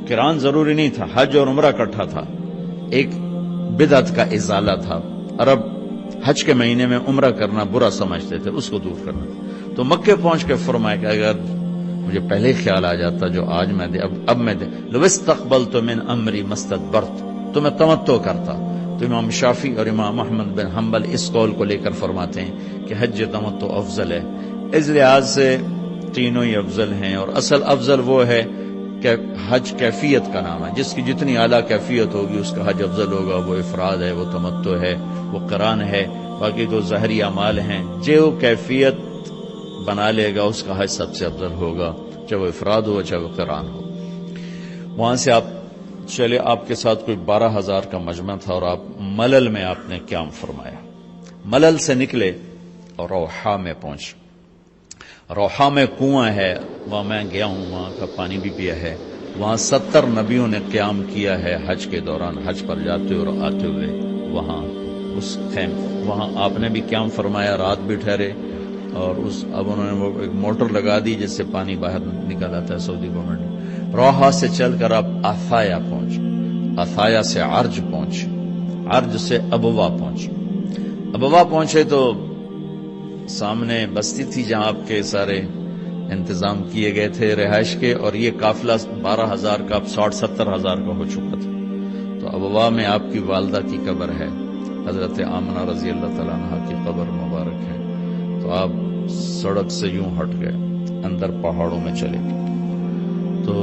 قران ضروری نہیں تھا، حج اور عمرہ اکٹھا تھا، ایک بدعت کا ازالہ تھا۔ عرب حج کے مہینے میں عمرہ کرنا برا سمجھتے تھے، اس کو دور کرنا تھا۔ تو مکے پہنچ کے فرمایا کہ اگر مجھے پہلے ہی خیال آ جاتا جو آج میں دے اب میں دے لو استقبلت من امری مستدبرت، تو میں تمتع کرتا۔ تو امام شافعی اور امام احمد بن حنبل اس قول کو لے کر فرماتے ہیں کہ حج تمتع افضل ہے۔ اس لحاظ سے تینوں ہی افضل ہیں، اور اصل افضل وہ ہے کہ حج کیفیت کا نام ہے، جس کی جتنی اعلیٰ کیفیت ہوگی اس کا حج افضل ہوگا۔ وہ افراد ہے، وہ تمتع ہے، وہ قران ہے، باقی تو ظاہری اعمال ہیں۔ جو کیفیت بنا لے گا اس کا حج سب سے افضل ہوگا، چاہے وہ افراد ہو چاہے وہ قران ہو۔ وہاں سے آپ چلے، آپ کے ساتھ کوئی 12,000 کا مجمع تھا، اور آپ ملل میں آپ نے قیام فرمایا۔ ملل سے نکلے اور روحا میں پہنچے۔ روحا میں کنواں ہے، وہاں میں گیا ہوں، وہاں کا پانی بھی پیا ہے۔ وہاں 70 نبیوں نے قیام کیا ہے حج کے دوران، حج پر جاتے اور آتے ہوئے وہاں اس وہاں آپ نے بھی قیام فرمایا، رات بھی ٹھہرے، اور اب انہوں نے وہ ایک موٹر لگا دی جس سے پانی باہر نکل آتا ہے سعودی گورنمنٹ نے۔ روحا سے چل کر آپ عطایا پہنچے، عطایا سے عرج پہنچے، عرج سے ابوا پہنچے۔ ابوا پہنچے تو سامنے بستی تھی جہاں آپ کے سارے انتظام کیے گئے تھے رہائش کے، اور یہ قافلہ 12,000 کا اب 60-70,000 کا ہو چکا تھا۔ تو ابوا میں آپ کی والدہ کی قبر ہے، حضرت آمنہ رضی اللہ تعالیٰ عنہ کی قبر مبارک ہے۔ تو آپ سڑک سے یوں ہٹ گئے، اندر پہاڑوں میں چلے گئے۔ تو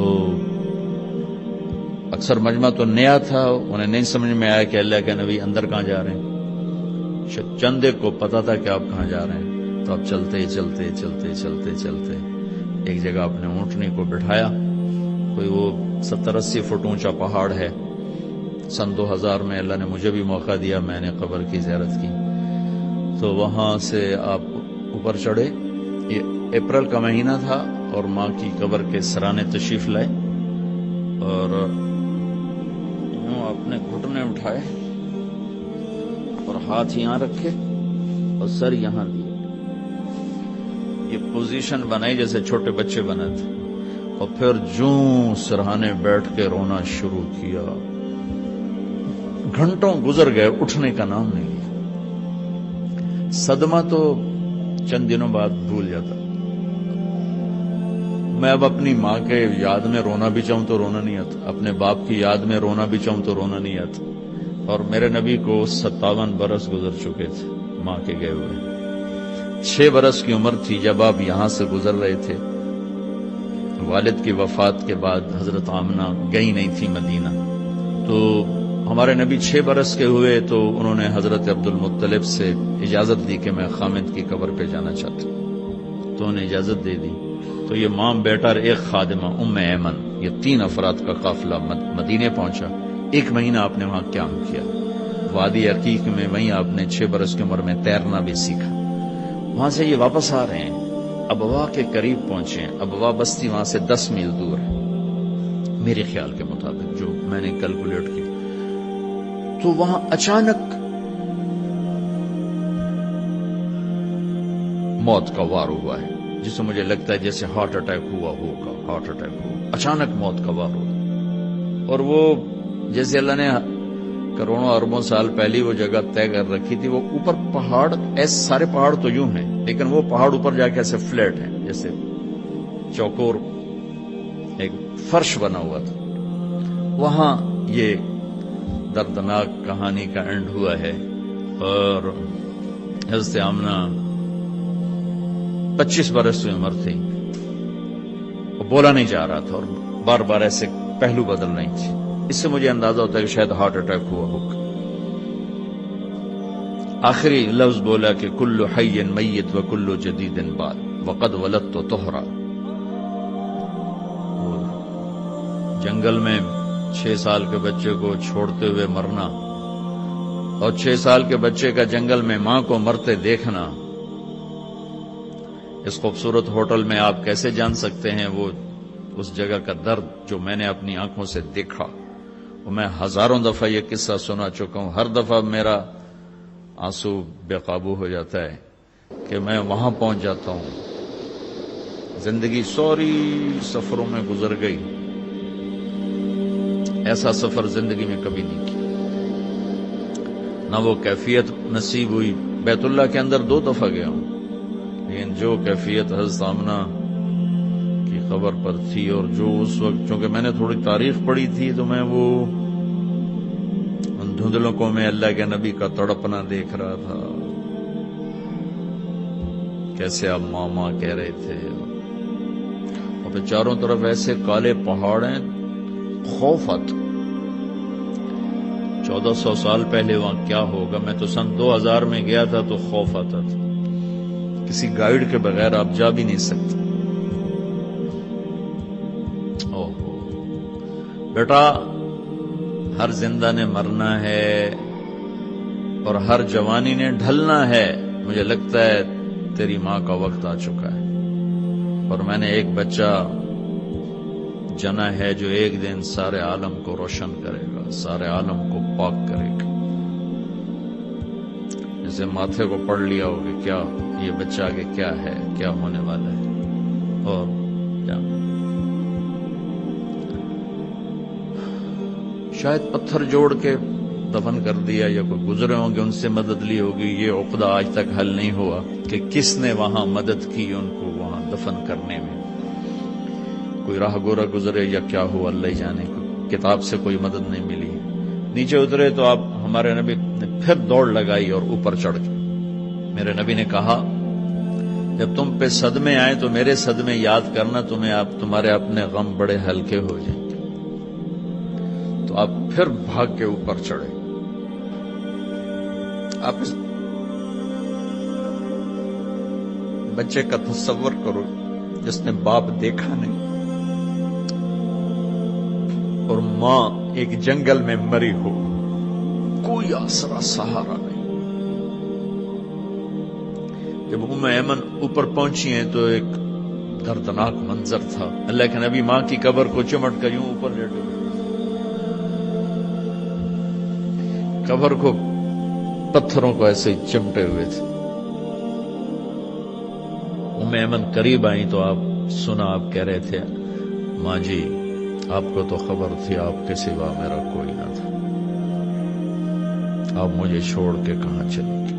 اکثر مجمع تو نیا تھا، انہیں نہیں سمجھ میں آیا کہ اللہ کے نبی اندر کہاں جا رہے ہیں۔ چند ایک کو پتا تھا کہ آپ کہاں جا رہے ہیں، تو آپ چلتے چلتے چلتے چلتے چلتے ایک جگہ اپنے اونٹنی کو بٹھایا۔ کوئی وہ 70-80 فٹ اونچا پہاڑ ہے۔ سن 2000 میں اللہ نے مجھے بھی موقع دیا، میں نے قبر کی زیارت کی۔ تو وہاں سے آپ اوپر چڑھے، یہ اپریل کا مہینہ تھا، اور ماں کی قبر کے سرانے تشریف لائے، اور اپنے گھٹنے اٹھائے اور ہاتھ یہاں رکھے اور سر یہاں لیے۔ یہ پوزیشن بنائی جیسے چھوٹے بچے بنے تھے، اور پھر جوں سرہانے بیٹھ کے رونا شروع کیا۔ گھنٹوں گزر گئے، اٹھنے کا نام نہیں لیا۔ صدمہ تو چند دنوں بعد بھول جاتا۔ میں اب اپنی ماں کے یاد میں رونا بھی چاہوں تو رونا نہیں آتا، اپنے باپ کی یاد میں رونا بھی چاہوں تو رونا نہیں آتا۔ اور میرے نبی کو 57 برس گزر چکے تھے ماں کے گئے ہوئے۔ 6 برس کی عمر تھی جب آپ یہاں سے گزر رہے تھے۔ والد کی وفات کے بعد حضرت آمنہ گئی نہیں تھی مدینہ، تو ہمارے نبی 6 برس کے ہوئے تو انہوں نے حضرت عبد المطلب سے اجازت دی کہ میں خامد کی قبر پہ جانا چاہتا ہوں، تو انہیں اجازت دے دی۔ تو یہ ماں بیٹا اور ایک خادمہ ام ایمن، یہ 3 افراد کا قافلہ مدینے پہنچا۔ 1 مہینہ آپ نے وہاں قیام کیا۔ وادی عقیق میں وہیں آپ نے 6 برس کی عمر میں تیرنا بھی سیکھا۔ وہاں سے یہ واپس آ رہے ہیں، ابوا کے قریب پہنچے ہیں۔ ابوا بستی وہاں سے 10 میل دور ہے میرے خیال کے مطابق، جو میں نے کیلکولیٹ کی۔ تو وہاں اچانک موت کا وار ہوا ہے، جسے مجھے لگتا ہے جیسے ہارٹ اٹیک ہوا ہوگا۔ ہارٹ اٹیک ہوا، اچانک موت کا وار ہوا، اور وہ جیسے اللہ نے کروڑوں اربوں سال پہلی وہ جگہ طے کر رکھی تھی، وہ اوپر پہاڑ، ایسے سارے پہاڑ تو یوں ہیں، لیکن وہ پہاڑ اوپر جا کے ایسے فلیٹ ہیں، جیسے چوکور ایک فرش بنا ہوا تھا۔ وہاں یہ دردناک کہانی کا اینڈ ہوا ہے، اور حضرت آمنہ 25 برس کی عمر تھی، وہ بولا نہیں جا رہا تھا، اور بار بار ایسے پہلو بدل رہی تھی۔ اس سے مجھے اندازہ ہوتا ہے کہ شاید ہارٹ اٹیک ہوا ہوگا۔ آخری لفظ بولا کہ کل حی میت و کل جدید باد وقد ولدت طہرا۔ جنگل میں 6 سال کے بچے کو چھوڑتے ہوئے مرنا، اور 6 سال کے بچے کا جنگل میں ماں کو مرتے دیکھنا، اس خوبصورت ہوٹل میں آپ کیسے جان سکتے ہیں وہ اس جگہ کا درد جو میں نے اپنی آنکھوں سے دیکھا۔ میں ہزاروں دفعہ یہ قصہ سنا چکا ہوں، ہر دفعہ میرا آنسو بے قابو ہو جاتا ہے کہ میں وہاں پہنچ جاتا ہوں۔ زندگی سوری سفروں میں گزر گئی، ایسا سفر زندگی میں کبھی نہیں کیا، نہ وہ کیفیت نصیب ہوئی۔ بیت اللہ کے اندر 2 دفعہ گیا ہوں، لیکن جو کیفیت حضرت آمنہ کی خبر پر تھی، اور جو اس وقت چونکہ میں نے تھوڑی تاریخ پڑھی تھی تو میں وہ ان دھندلکوں میں اللہ کے نبی کا تڑپنا دیکھ رہا تھا، کیسے آپ ماما کہہ رہے تھے، اور پھر چاروں طرف ایسے کالے پہاڑ ہیں، خوف آتا۔ 1400 سال پہلے وہاں کیا ہوگا، میں تو سن 2000 میں گیا تھا تو خوف آتا تھا، کسی گائیڈ کے بغیر آپ جا بھی نہیں سکتے۔ اوہو بیٹا، ہر زندہ نے مرنا ہے اور ہر جوانی نے ڈھلنا ہے، مجھے لگتا ہے تیری ماں کا وقت آ چکا ہے، اور میں نے ایک بچہ جنا ہے جو ایک دن سارے عالم کو روشن کرے گا، سارے عالم کو پاک کرے گا۔ جیسے ماتھے کو پڑھ لیا ہو کہ کیا یہ بچہ آگے کیا ہے، کیا ہونے والا ہے، اور کیا شاید پتھر جوڑ کے دفن کر دیا، یا کوئی گزرے ہوں گے ان سے مدد لی ہوگی۔ یہ عقدہ آج تک حل نہیں ہوا کہ کس نے وہاں مدد کی ان کو وہاں دفن کرنے میں، کوئی راہ گورا گزرے یا کیا ہوا اللہ ہی جانے، کتاب سے کوئی مدد نہیں ملی۔ نیچے اترے تو آپ ہمارے نبی نے پھر دوڑ لگائی اور اوپر چڑھ گئے۔ میرے نبی نے کہا جب تم پہ صدمے آئے تو میرے صدمے یاد کرنا، تمہارے اپنے غم بڑے ہلکے ہو جائیں گے۔ تو آپ پھر بھاگ کے اوپر چڑھے۔ آپ اس بچے کا تصور کرو جس نے باپ دیکھا نہیں، اور ماں ایک جنگل میں مری ہو، کوئی آسرا سہارا نہیں۔ جب ام ایمن اوپر پہنچی ہیں تو ایک دردناک منظر تھا، اللہ کے نبی ماں کی قبر کو چمٹ کر یوں اوپر لیٹے، قبر کو پتھروں کو ایسے ہی چمٹے ہوئے تھے۔ ام ایمن قریب آئیں تو آپ سنا، آپ کہہ رہے تھے ماں جی آپ کو تو خبر تھی آپ کے سوا میرا کوئی نہ تھا، آپ مجھے چھوڑ کے کہاں چلے گئے۔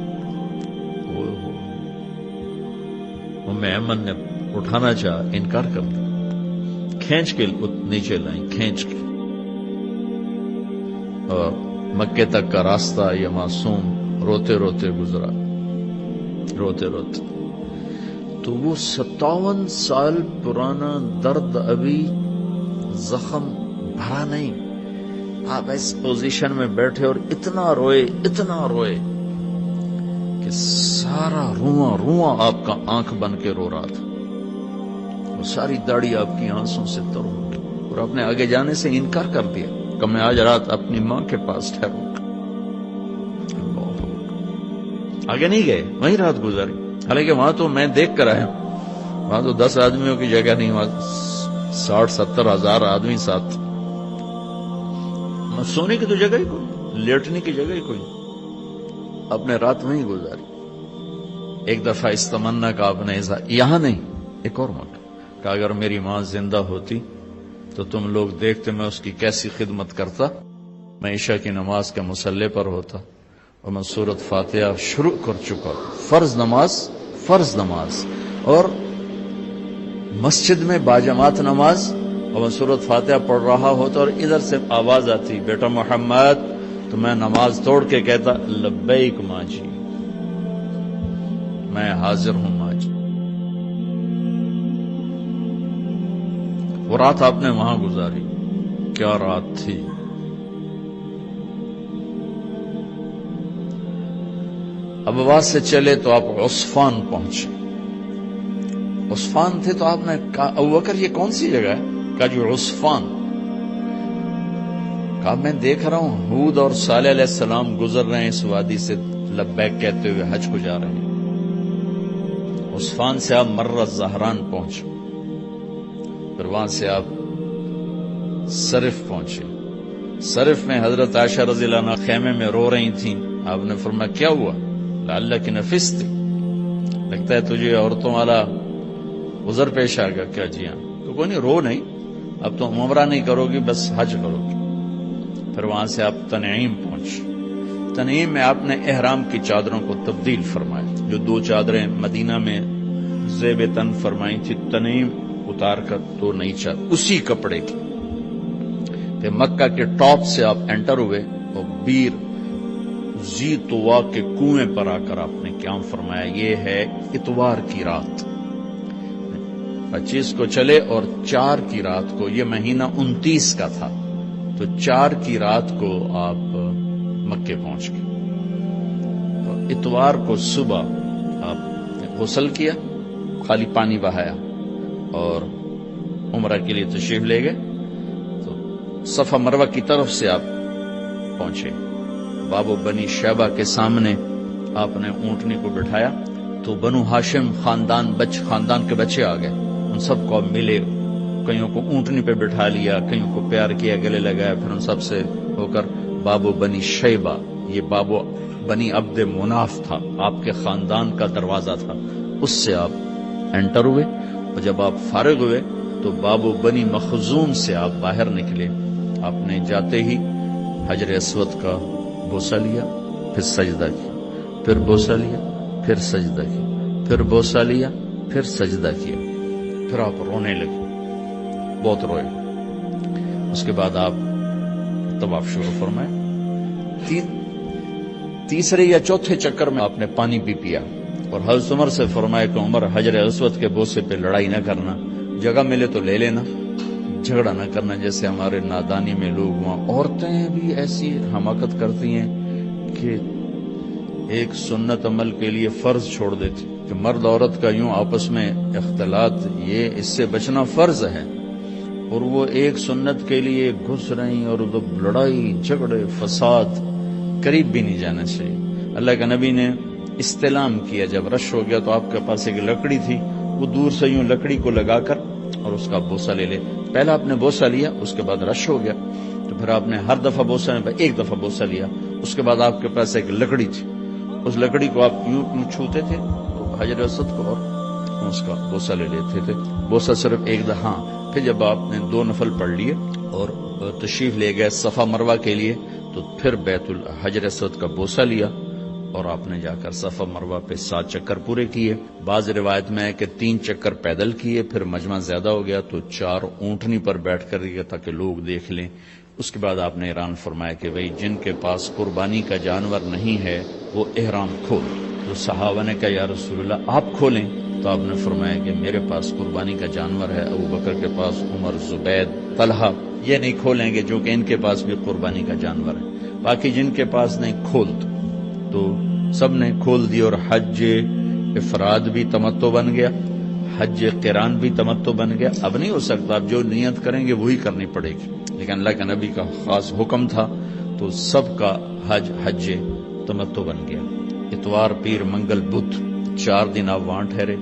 ام ایمن نے اٹھانا چاہا، انکار کر دیا، کھینچ کے نیچے لائیں، کھینچ کے، اور مکے تک کا راستہ یہ معصوم روتے روتے گزرا، روتے روتے۔ تو وہ 57 سال پرانا درد ابھی زخم بھرا نہیں، آپ اس پوزیشن میں بیٹھے اور اتنا روئے کہ سارا رواں آپ کا آنکھ بن کے رو رہا تھا، اور ساری داڑھی آپ کی آنسوں سے تر ہو گئی، اور آپ نے آگے جانے سے انکار کر دیا کہ میں آج رات اپنی ماں کے پاس ٹھہروں گا۔ آگے نہیں گئے، وہیں رات گزاری، حالانکہ وہاں تو میں دیکھ کر آیا ہوں، وہاں تو 10 آدمیوں کی جگہ نہیں، وہاں 60-70 ہزار آدمی ساتھ، سونے کی تو جگہ ہی کوئی، لیٹنے کی جگہ ہی کوئی، اپنے رات وہیں گزاری۔ ایک دفعہ اس تمنا کا آپ نے یہاں نہیں، ایک اور موقع کہ اگر میری ماں زندہ ہوتی تو تم لوگ دیکھتے میں اس کی کیسی خدمت کرتا، میں عشاء کی نماز کے مصلی پر ہوتا اور میں سورۃ فاتحہ شروع کر چکا، فرض نماز، اور مسجد میں باجماعت نماز، اور میں سورۃ فاتحہ پڑھ رہا ہوتا اور ادھر سے آواز آتی بیٹا محمد، تو میں نماز توڑ کے کہتا لبیک ماں جی، میں حاضر ہوں ماں جی۔ وہ رات آپ نے وہاں گزاری، کیا رات تھی۔ اب آواز سے چلے تو آپ عصفان پہنچے، عصفان تھے تو آپ نے کہا ابوبکر یہ کون سی جگہ ہے، کہا جو عصفان، کہا میں دیکھ رہا ہوں ہود اور صالح علیہ السلام گزر رہے ہیں اس وادی سے لبیک کہتے ہوئے حج کو جا رہے ہیں۔ عصفان سے آپ مرہ زہران پہنچے، پھر وہاں سے آپ صرف پہنچے، صرف میں حضرت عائشہ رضی اللہ عنہا خیمے میں رو رہی تھیں، آپ نے فرمایا کیا ہوا، لعلک نفست، لگتا ہے تجھے عورتوں والا عذر پیش آ گیا کیا، جی ہاں، تو کوئی نہیں، رو نہیں، اب تو عمرہ نہیں کرو گی بس حج کرو گی۔ پھر وہاں سے آپ تنعیم پہنچے. تنعیم میں آپ نے احرام کی چادروں کو تبدیل فرمایا. جو 2 چادریں مدینہ میں زیب تن فرمائی تھی، تنعیم اتار کر 2 نئی چادر اسی کپڑے کی. پھر مکہ کے ٹاپ سے آپ انٹر ہوئے اور بیر زی طوا کے کنویں پر آ کر آپ نے قیام فرمایا. یہ ہے اتوار کی رات. 25 کو چلے اور 4 کی رات کو، یہ مہینہ 29 کا تھا، تو 4 کی رات کو آپ مکے پہنچ گئے. تو اتوار کو صبح آپ نے غسل کیا، خالی پانی بہایا اور عمرہ کے لیے تشریف لے گئے. تو صفا مروہ کی طرف سے آپ پہنچے. باب و بنی شیبہ کے سامنے آپ نے اونٹنی کو بٹھایا تو بنو ہاشم خاندان کے بچے آ گئے. ان سب کو ملے، کئیوں کو اونٹنی پہ بٹھا لیا، کئیوں کو پیار کیا، گلے لگایا. پھر ان سب سے ہو کر باب و بنی شیبہ، یہ باب و بنی عبد مناف تھا، آپ کے خاندان کا دروازہ تھا، اس سے آپ انٹر ہوئے. اور جب آپ فارغ ہوئے تو باب و بنی مخزوم سے آپ باہر نکلے. آپ نے جاتے ہی حجر اسود کا بوسہ لیا، پھر سجدہ کیا، پھر بوسہ لیا، پھر سجدہ کیا، پھر بوسہ لیا، پھر سجدہ کیا. پھر آپ رونے لگے، بہت روئے. اس کے بعد آپ طواف شروع فرمائے. تیسرے یا چوتھے چکر میں آپ نے پانی بھی پیا اور حضرت عمر سے فرمایا کہ عمر، حجر اسود کے بوسے پہ لڑائی نہ کرنا، جگہ ملے تو لے لینا، جھگڑا نہ کرنا. جیسے ہمارے نادانی میں لوگ وہاں عورتیں بھی ایسی حماقت کرتی ہیں کہ ایک سنت عمل کے لیے فرض چھوڑ دیتی کہ مرد عورت کا یوں آپس میں اختلاط، یہ اس سے بچنا فرض ہے، اور وہ ایک سنت کے لیے گھس رہی اور لڑائی جھگڑے فساد، قریب بھی نہیں جانا چاہیے. اللہ کے نبی نے استلام کیا. جب رش ہو گیا تو آپ کے پاس ایک لکڑی تھی، وہ دور سے یوں لکڑی کو لگا کر اور اس کا بوسہ لے لے. پہلا آپ نے بوسہ لیا، اس کے بعد رش ہو گیا تو پھر آپ نے ہر دفعہ بوسہ میں ایک دفعہ بوسہ لیا. اس کے بعد آپ کے پاس ایک لکڑی تھی، اس لکڑی کو آپ یوں چھوتے تھے حجر اسود کو اور اس کا بوسہ لے لیتے تھے. بوسہ صرف ایک دفعہ. پھر جب آپ نے 2 نفل پڑھ لیے اور تشریف لے گئے صفا مروہ کے لیے تو پھر بیت الحجر اسود کا بوسہ لیا اور آپ نے جا کر صفا مروہ پہ 7 چکر پورے کیے. بعض روایت میں ہے کہ 3 چکر پیدل کیے، پھر مجمع زیادہ ہو گیا تو 4 اونٹنی پر بیٹھ کر کیا تاکہ لوگ دیکھ لیں. اس کے بعد آپ نے اعلان فرمایا کہ بھئی جن کے پاس قربانی کا جانور نہیں ہے وہ احرام کھول. تو صحابہ نے کہا یا رسول اللہ آپ کھولیں. تو آپ نے فرمایا کہ میرے پاس قربانی کا جانور ہے، ابو بکر کے پاس، عمر، زبید، طلحہ یہ نہیں کھولیں گے جو کہ ان کے پاس بھی قربانی کا جانور ہے. باقی جن کے پاس نہیں کھول تو سب نے کھول دی. اور حج افراد بھی تمتع بن گیا، حج قران بھی تمتع بن گیا. اب نہیں ہو سکتا، اب جو نیت کریں گے وہی کرنی پڑے گی، لیکن اللہ کے نبی کا خاص حکم تھا تو سب کا حج تمتع بن گیا. اتوار، پیر، منگل، بدھ 4 دن آپ وہاں ٹھہرے.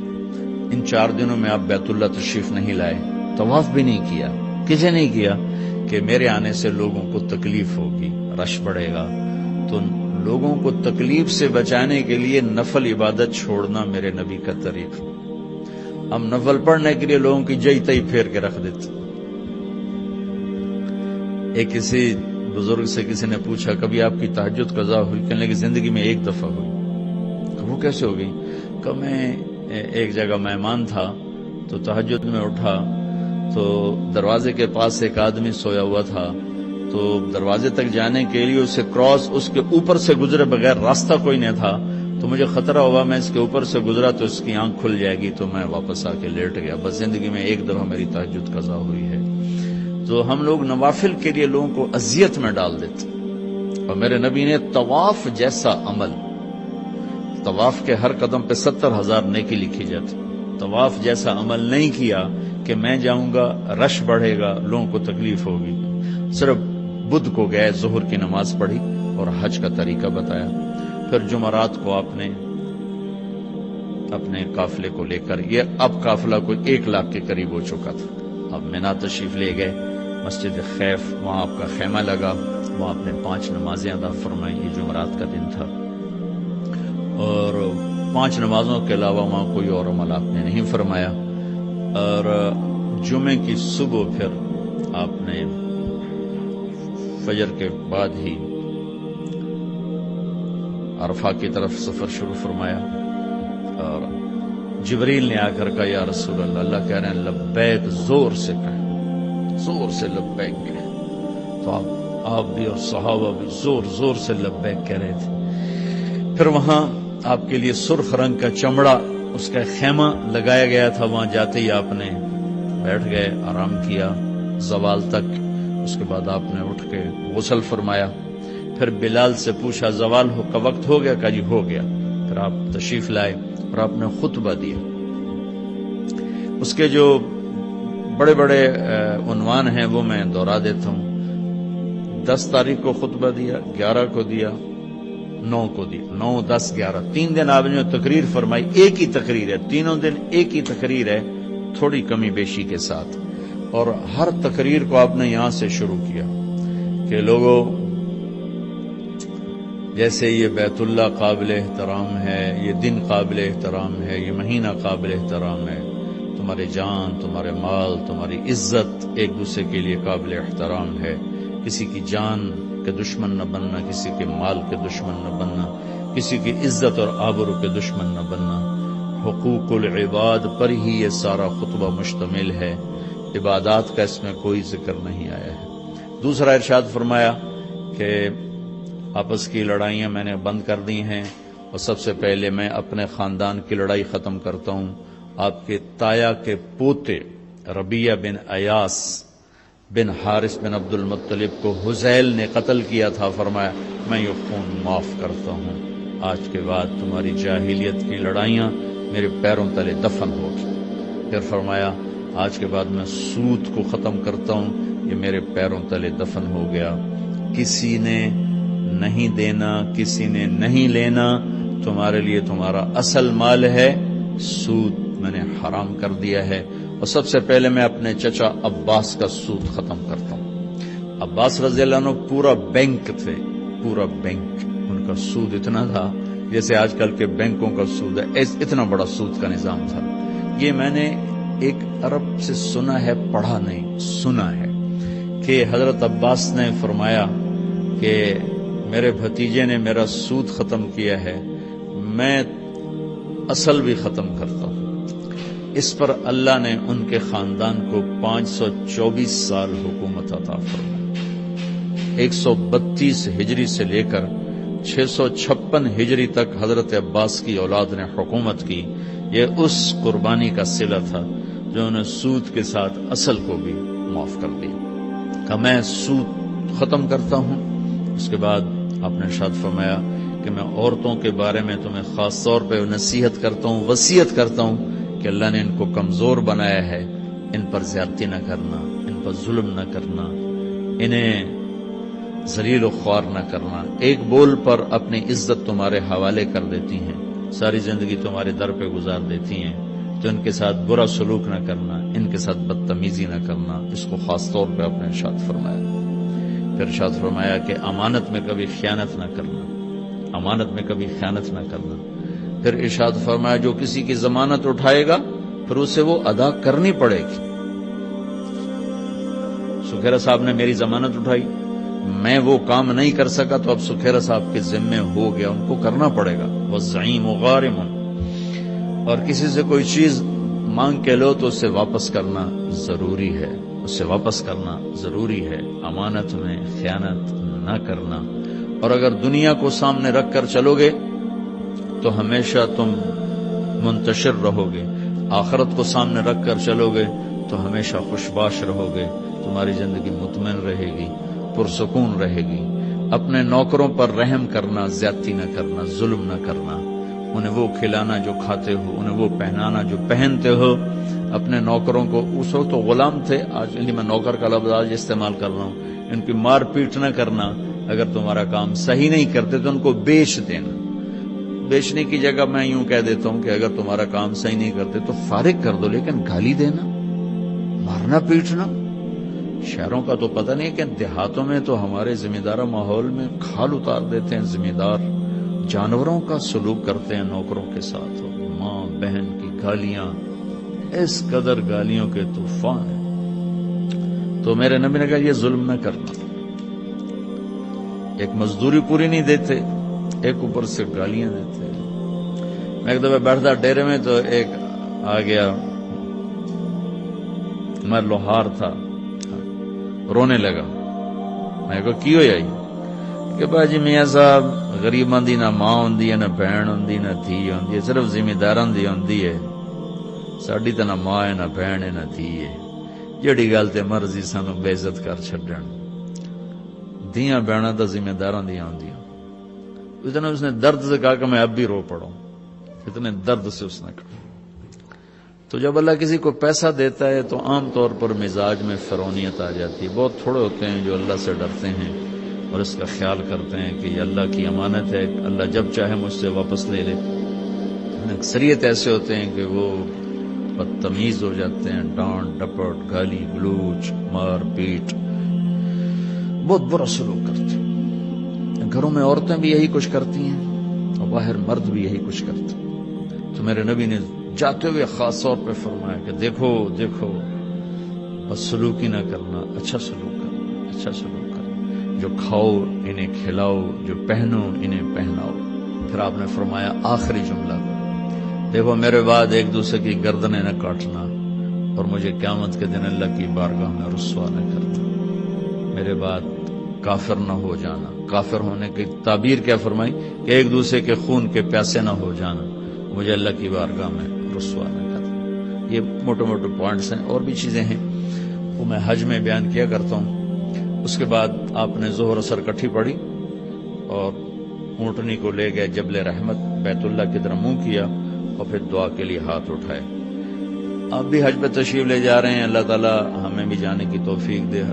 ان 4 دنوں میں آپ بیت اللہ تشریف نہیں لائے، طواف بھی نہیں کیا. کسے نہیں کیا؟ کہ میرے آنے سے لوگوں کو تکلیف ہوگی، رش بڑھے گا. تو لوگوں کو تکلیف سے بچانے کے لیے نفل عبادت چھوڑنا میرے نبی کا طریقہ. ہم نفل پڑھنے کے لیے لوگوں کی جئی تئی پھیر کے رکھ دیتے. ایک کسی بزرگ سے کسی نے پوچھا کبھی آپ کی تہجد قضا ہوئی؟ کہنے لگے زندگی میں 1 دفعہ ہوئی. وہ کیسے ہو گئی؟ کہ میں ایک جگہ مہمان تھا تو تہجد میں اٹھا تو دروازے کے پاس ایک آدمی سویا ہوا تھا، تو دروازے تک جانے کے لیے اسے کراس اس کے اوپر سے گزرے بغیر راستہ کوئی نہیں تھا. تو مجھے خطرہ ہوا میں اس کے اوپر سے گزرا تو اس کی آنکھ کھل جائے گی، تو میں واپس آ کے لیٹ گیا. بس زندگی میں 1 دفعہ میری تہجد قضا ہوئی ہے. تو ہم لوگ نوافل کے لیے لوگوں کو اذیت میں ڈال دیتے. اور میرے نبی نے طواف جیسا عمل، طواف کے ہر قدم پہ 70,000 نیکی لکھی جاتی، طواف جیسا عمل نہیں کیا کہ میں جاؤں گا رش بڑھے گا لوگوں کو تکلیف ہوگی. صرف بدھ کو گئے، ظہر کی نماز پڑھی اور حج کا طریقہ بتایا. پھر جمعرات کو آپ نے اپنے قافلے کو لے کر، یہ اب قافلہ کوئی 1 لاکھ کے قریب ہو چکا تھا، اب مینا تشریف لے گئے. مسجد خیف وہاں آپ کا خیمہ لگا، وہاں آپ نے 5 نمازیں ادا فرمائی. یہ جمعرات کا دن تھا اور 5 نمازوں کے علاوہ وہاں کوئی اور عمل آپ نے نہیں فرمایا. اور جمعے کی صبح پھر آپ نے فجر کے بعد ہی عرفہ کی طرف سفر شروع فرمایا، اور جبریل نے آ کر کہا یا رسول اللہ، اللہ کہہ رہے ہیں لبیک، زور سے کہیں، زور سے لبیک کہیں۔ تو آپ بھی اور صحابہ بھی زور زور سے لبیک کہہ رہے تھے۔ پھر وہاں آپ کے لیے سرخ رنگ کا چمڑا، اس کا خیمہ لگایا گیا تھا، وہاں جاتے ہی آپ نے بیٹھ گئے، آرام کیا زوال تک۔ اس کے بعد آپ نے اٹھ کے غسل فرمایا، پھر بلال سے پوچھا زوال کا وقت ہو گیا؟ کہا جی ہو گیا۔ پھر آپ تشریف لائے اور آپ نے خطبہ دیا۔ اس کے جو بڑے بڑے عنوان ہیں وہ میں دہرا دیتا ہوں۔ 10 تاریخ کو خطبہ دیا، 11 کو دیا، 9 کو دیا، 9، 10، 11، 3 دن آپ نے تقریر فرمائی۔ ایک ہی تقریر ہے، تینوں دن ایک ہی تقریر ہے، تھوڑی کمی بیشی کے ساتھ۔ اور ہر تقریر کو آپ نے یہاں سے شروع کیا کہ لوگوں، جیسے یہ بیت اللہ قابل احترام ہے، یہ دن قابل احترام ہے، یہ مہینہ قابل احترام ہے، تمہارے جان، تمہارے مال، تمہاری عزت ایک دوسرے کے لیے قابل احترام ہے۔ کسی کی جان کے دشمن نہ بننا، کسی کے مال کے دشمن نہ بننا، کسی کی عزت اور آبرو کے دشمن نہ بننا۔ حقوق العباد پر ہی یہ سارا خطبہ مشتمل ہے، عبادات کا اس میں کوئی ذکر نہیں آیا ہے۔ دوسرا ارشاد فرمایا کہ آپس کی لڑائیاں میں نے بند کر دی ہیں، اور سب سے پہلے میں اپنے خاندان کی لڑائی ختم کرتا ہوں۔ آپ کے تایا کے پوتے ربیہ بن ایاس بن حارث بن عبد المطلب کو حذیل نے قتل کیا تھا، فرمایا میں یہ خون معاف کرتا ہوں، آج کے بعد تمہاری جاہلیت کی لڑائیاں میرے پیروں تلے دفن ہوگی۔ پھر فرمایا آج کے بعد میں سود کو ختم کرتا ہوں، یہ میرے پیروں تلے دفن ہو گیا۔ کسی نے نہیں دینا، کسی نے نہیں لینا، تمہارے لیے تمہارا اصل مال ہے، سود میں نے حرام کر دیا ہے، اور سب سے پہلے میں اپنے چچا عباس کا سود ختم کرتا ہوں۔ عباس رضی اللہ عنہ پورا بینک تھے، پورا بینک، ان کا سود اتنا تھا جیسے آج کل کے بینکوں کا سود ہے، اتنا بڑا سود کا نظام تھا۔ یہ میں نے ایک عرب سے سنا ہے، پڑھا نہیں، سنا ہے کہ حضرت عباس نے فرمایا کہ میرے بھتیجے نے میرا سود ختم کیا ہے، میں اصل بھی ختم کرتا ہوں۔ اس پر اللہ نے ان کے خاندان کو 524 سال حکومت عطا فرمائی۔ 132 ہجری سے لے کر 656 ہجری تک حضرت عباس کی اولاد نے حکومت کی۔ یہ اس قربانی کا صلہ تھا جو انہیں سود کے ساتھ اصل کو بھی معاف کر دیا کہ میں سود ختم کرتا ہوں۔ اس کے بعد آپ نے ارشاد فرمایا کہ میں عورتوں کے بارے میں تمہیں خاص طور پہ نصیحت کرتا ہوں، وصیت کرتا ہوں کہ اللہ نے ان کو کمزور بنایا ہے، ان پر زیادتی نہ کرنا، ان پر ظلم نہ کرنا، انہیں ذلیل و خوار نہ کرنا۔ ایک بول پر اپنی عزت تمہارے حوالے کر دیتی ہیں، ساری زندگی تمہارے در پہ گزار دیتی ہیں، تو ان کے ساتھ برا سلوک نہ کرنا، ان کے ساتھ بدتمیزی نہ کرنا۔ اس کو خاص طور پہ آپ نے ارشاد فرمایا۔ پھر ارشاد فرمایا کہ امانت میں کبھی خیانت نہ کرنا، امانت میں کبھی خیانت نہ کرنا۔ پھر ارشاد فرمایا جو کسی کی ضمانت اٹھائے گا پھر اسے وہ ادا کرنی پڑے گی۔ سکھیرا صاحب نے میری ضمانت اٹھائی، میں وہ کام نہیں کر سکا تو اب سکھیرا صاحب کے ذمے ہو گیا، ان کو کرنا پڑے گا۔ والزعیم غارم، اور کسی سے کوئی چیز مانگ کے لو تو اسے واپس کرنا ضروری ہے، اسے واپس کرنا ضروری ہے۔ امانت میں خیانت نہ کرنا، اور اگر دنیا کو سامنے رکھ کر چلو گے تو ہمیشہ تم منتشر رہو گے، آخرت کو سامنے رکھ کر چلو گے تو ہمیشہ خوشباش رہو گے، تمہاری زندگی مطمئن رہے گی، پرسکون رہے گی۔ اپنے نوکروں پر رحم کرنا، زیادتی نہ کرنا، ظلم نہ کرنا، انہیں وہ کھلانا جو کھاتے ہو، انہیں وہ پہنانا جو پہنتے ہو۔ اپنے نوکروں کو، اس وقت تو غلام تھے، آج میں نوکر کا لفظ آج استعمال کر رہا ہوں، ان کی مار پیٹ نہ کرنا۔ اگر تمہارا کام صحیح نہیں کرتے تو ان کو بیچ دینا۔ بیچنے کی جگہ میں یوں کہہ دیتا ہوں کہ اگر تمہارا کام صحیح نہیں کرتے تو فارغ کر دو، لیکن گالی دینا، مارنا پیٹنا، شہروں کا تو پتہ نہیں کہ دیہاتوں میں تو ہمارے ذمہ دارہ ماحول میں کھال اتار دیتے ہیں، ذمہ دار جانوروں کا سلوک کرتے ہیں نوکروں کے ساتھ، ماں بہن کی گالیاں، اس قدر گالیوں کے طوفان ہیں۔ تو میرے نبی نے کہا یہ ظلم نہ کرنا، ایک مزدوری پوری نہیں دیتے، ایک اوپر سے گالیاں دیتے۔ میں ایک دفعہ بیٹھتا ڈیرے میں تو ایک آ گیا، میں لوہار تھا، رونے لگا۔ میں کہا کی ہویا کہ باجی میاں صاحب غریباں دی نہ ماں ہوندی ہے، نہ بہن ہوندی، نہ دھی ہوندی ہے، صرف ذمہ داراں دی ہوندی ہے، ساڈی تے نہ ماں ہے، نہ بہن ہے، نہ دھی ہے، جڑی گل تے مرضی سانو بے عزت کر چھڈن، دھیاں بہناں تے ذمہ داراں دی ہوندیاں۔ اتنا اس نے درد سے کہا کہ میں اب بھی رو پڑوں، اتنے درد سے اس نے کہا۔ تو جب اللہ کسی کو پیسہ دیتا ہے تو عام طور پر مزاج میں فرونیت آ جاتی ہے۔ بہت تھوڑے ہوتے ہیں جو اللہ سے ڈرتے ہیں اور اس کا خیال کرتے ہیں کہ یہ اللہ کی امانت ہے، اللہ جب چاہے مجھ سے واپس لے لے۔ اکثریت ایسے ہوتے ہیں کہ وہ بدتمیز ہو جاتے ہیں، ڈانٹ ڈپٹ، گالی گلوچ، مار پیٹ، بہت برا سلوک کرتے ہیں۔ گھروں میں عورتیں بھی یہی کچھ کرتی ہیں اور باہر مرد بھی یہی کچھ کرتے ہیں۔ تو میرے نبی نے جاتے ہوئے خاص طور پہ فرمایا کہ دیکھو دیکھو، بس سلوکی نہ کرنا، اچھا سلوک کرنا، اچھا سلوک کرنا، جو کھاؤ انہیں کھلاؤ، جو پہنو انہیں پہناؤ۔ پھر آپ نے فرمایا آخری جملہ، دیکھو میرے بعد ایک دوسرے کی گردنیں نہ کاٹنا اور مجھے قیامت کے دن اللہ کی بارگاہ میں رسوا نہ کرنا، میرے بعد کافر نہ ہو جانا۔ کافر ہونے کی تعبیر کیا فرمائی کہ ایک دوسرے کے خون کے پیاسے نہ ہو جانا، مجھے اللہ کی بارگاہ میں رسوا نہ کرنا۔ یہ موٹے موٹے پوائنٹس ہیں، اور بھی چیزیں ہیں وہ میں حج میں بیان کیا کرتا ہوں۔ اس کے بعد آپ نے ظہر اثر کٹھی پڑھی اور اونٹنی کو لے گئے جبل رحمت، بیت اللہ کی طرف منہ کیا اور پھر دعا کے لیے ہاتھ اٹھائے۔ آپ بھی حج پہ تشریف لے جا رہے ہیں، اللہ تعالیٰ ہمیں بھی جانے کی توفیق دے۔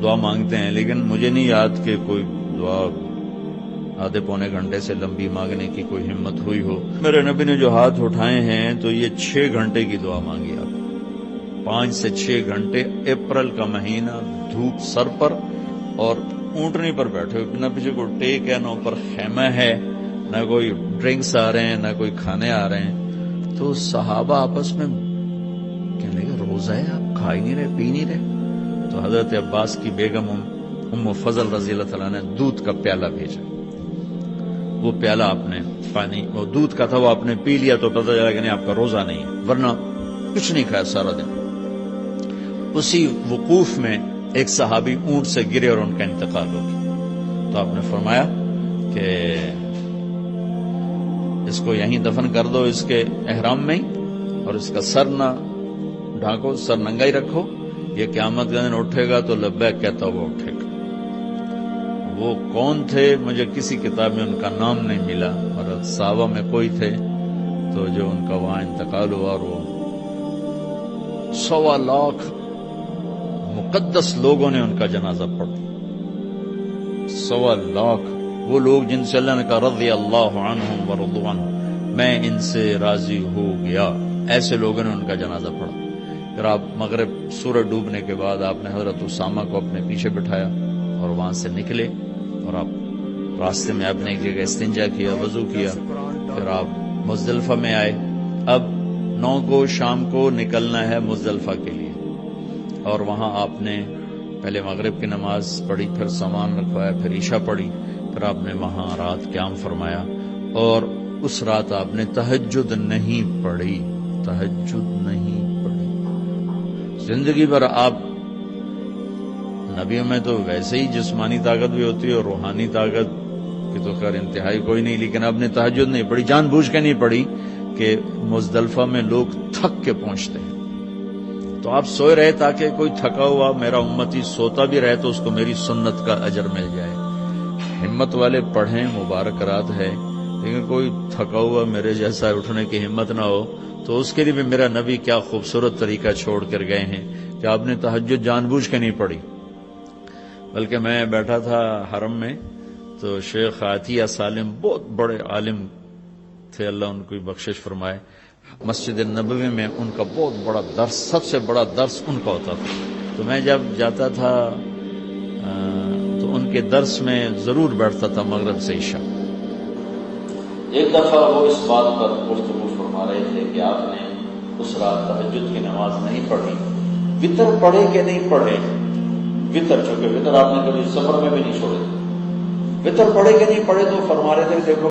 دعا مانگتے ہیں لیکن مجھے نہیں یاد کہ کوئی دعا آدھے پونے گھنٹے سے لمبی مانگنے کی کوئی ہمت ہوئی ہو۔ میرے نبی نے جو ہاتھ اٹھائے ہیں تو یہ 6 گھنٹے کی دعا مانگی آپ، 5 سے 6 گھنٹے، اپریل کا مہینہ، دھوپ سر پر اور اونٹنی پر بیٹھے ہوئے، نہ پیچھے کوئی ٹیک ہے، نہ اوپر خیمہ ہے، نہ کوئی ڈرنکس آ رہے ہیں، نہ کوئی کھانے آ رہے ہیں۔ تو صحابہ آپس میں کہنے لگے روزہ ہے، آپ کھا ہی نہیں رہے، پی نہیں رہے۔ تو حضرت عباس کی بیگم ام فضل رضی اللہ تعالیٰ نے دودھ کا پیالہ بھیجا، وہ پیالہ آپ نے پانی، وہ دودھ کا تھا، وہ آپ نے پی لیا تو پتہ چلا کہ نہیں آپ کا روزہ نہیں ہے، ورنہ کچھ نہیں کھایا سارا دن۔ اسی وقوف میں ایک صحابی اونٹ سے گرے اور ان کا انتقال ہو گیا، تو آپ نے فرمایا کہ اس کو یہیں دفن کر دو اس کے احرام میں ہی، اور اس کا سر نہ ڈھانکو، سر ننگا ہی رکھو، یہ قیامت کا دن اٹھے گا تو لبیک کہتا ہوا اٹھے گا۔ وہ کون تھے مجھے کسی کتاب میں ان کا نام نہیں ملا، اور صحابہ میں کوئی تھے تو جو ان کا وہاں انتقال ہوا، اور وہ 1.25 لاکھ مقدس لوگوں نے ان کا جنازہ پڑھا، 1.25 لاکھ وہ لوگ جن سے اللہ نے کہا رضی اللہ عنہم ورضوا عنہ، میں ان سے راضی ہو گیا، ایسے لوگوں نے ان کا جنازہ پڑھا۔ پھر آپ مغرب سورج ڈوبنے کے بعد آپ نے حضرت اسامہ کو اپنے پیچھے بٹھایا اور وہاں سے نکلے، اور آپ راستے میں اپنے ایک جگہ استنجا کیا، وضو کیا، پھر آپ مزدلفہ میں آئے۔ اب 9 کو شام کو نکلنا ہے مزدلفہ کے لیے، اور وہاں آپ نے پہلے مغرب کی نماز پڑھی، پھر سامان رکھوایا، پھر عشاء پڑھی، پھر آپ نے وہاں رات قیام فرمایا، اور اس رات آپ نے تہجد نہیں پڑھی، تہجد نہیں پڑھی۔ زندگی بھر آپ، نبیوں میں تو ویسے ہی جسمانی طاقت بھی ہوتی ہے اور روحانی طاقت کی تو خیر انتہائی کوئی نہیں، لیکن آپ نے تہجد نہیں پڑھی، جان بوجھ کے نہیں پڑھی کہ مزدلفہ میں لوگ تھک کے پہنچتے ہیں، تو آپ سوئے رہے تاکہ کوئی تھکا ہوا میرا امتی سوتا بھی رہے تو اس کو میری سنت کا اجر مل جائے۔ ہمت والے پڑھیں، مبارک رات ہے، لیکن کوئی تھکا ہوا میرے جیسا اٹھنے کی ہمت نہ ہو تو اس کے لیے بھی میرا نبی کیا خوبصورت طریقہ چھوڑ کر گئے ہیں کہ آپ نے تہجد جان بوجھ کے نہیں پڑھی۔ بلکہ میں بیٹھا تھا حرم میں تو شیخ عطیہ سالم بہت بڑے عالم تھے، اللہ ان کو بخشش فرمائے، مسجد نبوی میں ان کا بہت بڑا درس، سب سے بڑا درس ان کا ہوتا تھا، تو میں جب جاتا تھا تو ان کے درس میں ضرور بیٹھتا تھا مغرب سے عشاء۔ ایک دفعہ وہ اس بات پر گفتگو فرما رہے تھے کہ آپ نے اس رات تہجد کی نماز نہیں پڑھی، وتر پڑھے کہ نہیں پڑھے؟ وتر، چونکہ وتر آپ نے کبھی سفر میں بھی نہیں چھوڑے، وطر پڑھے کہ نہیں پڑھے تو فرما رہے تھے دیکھو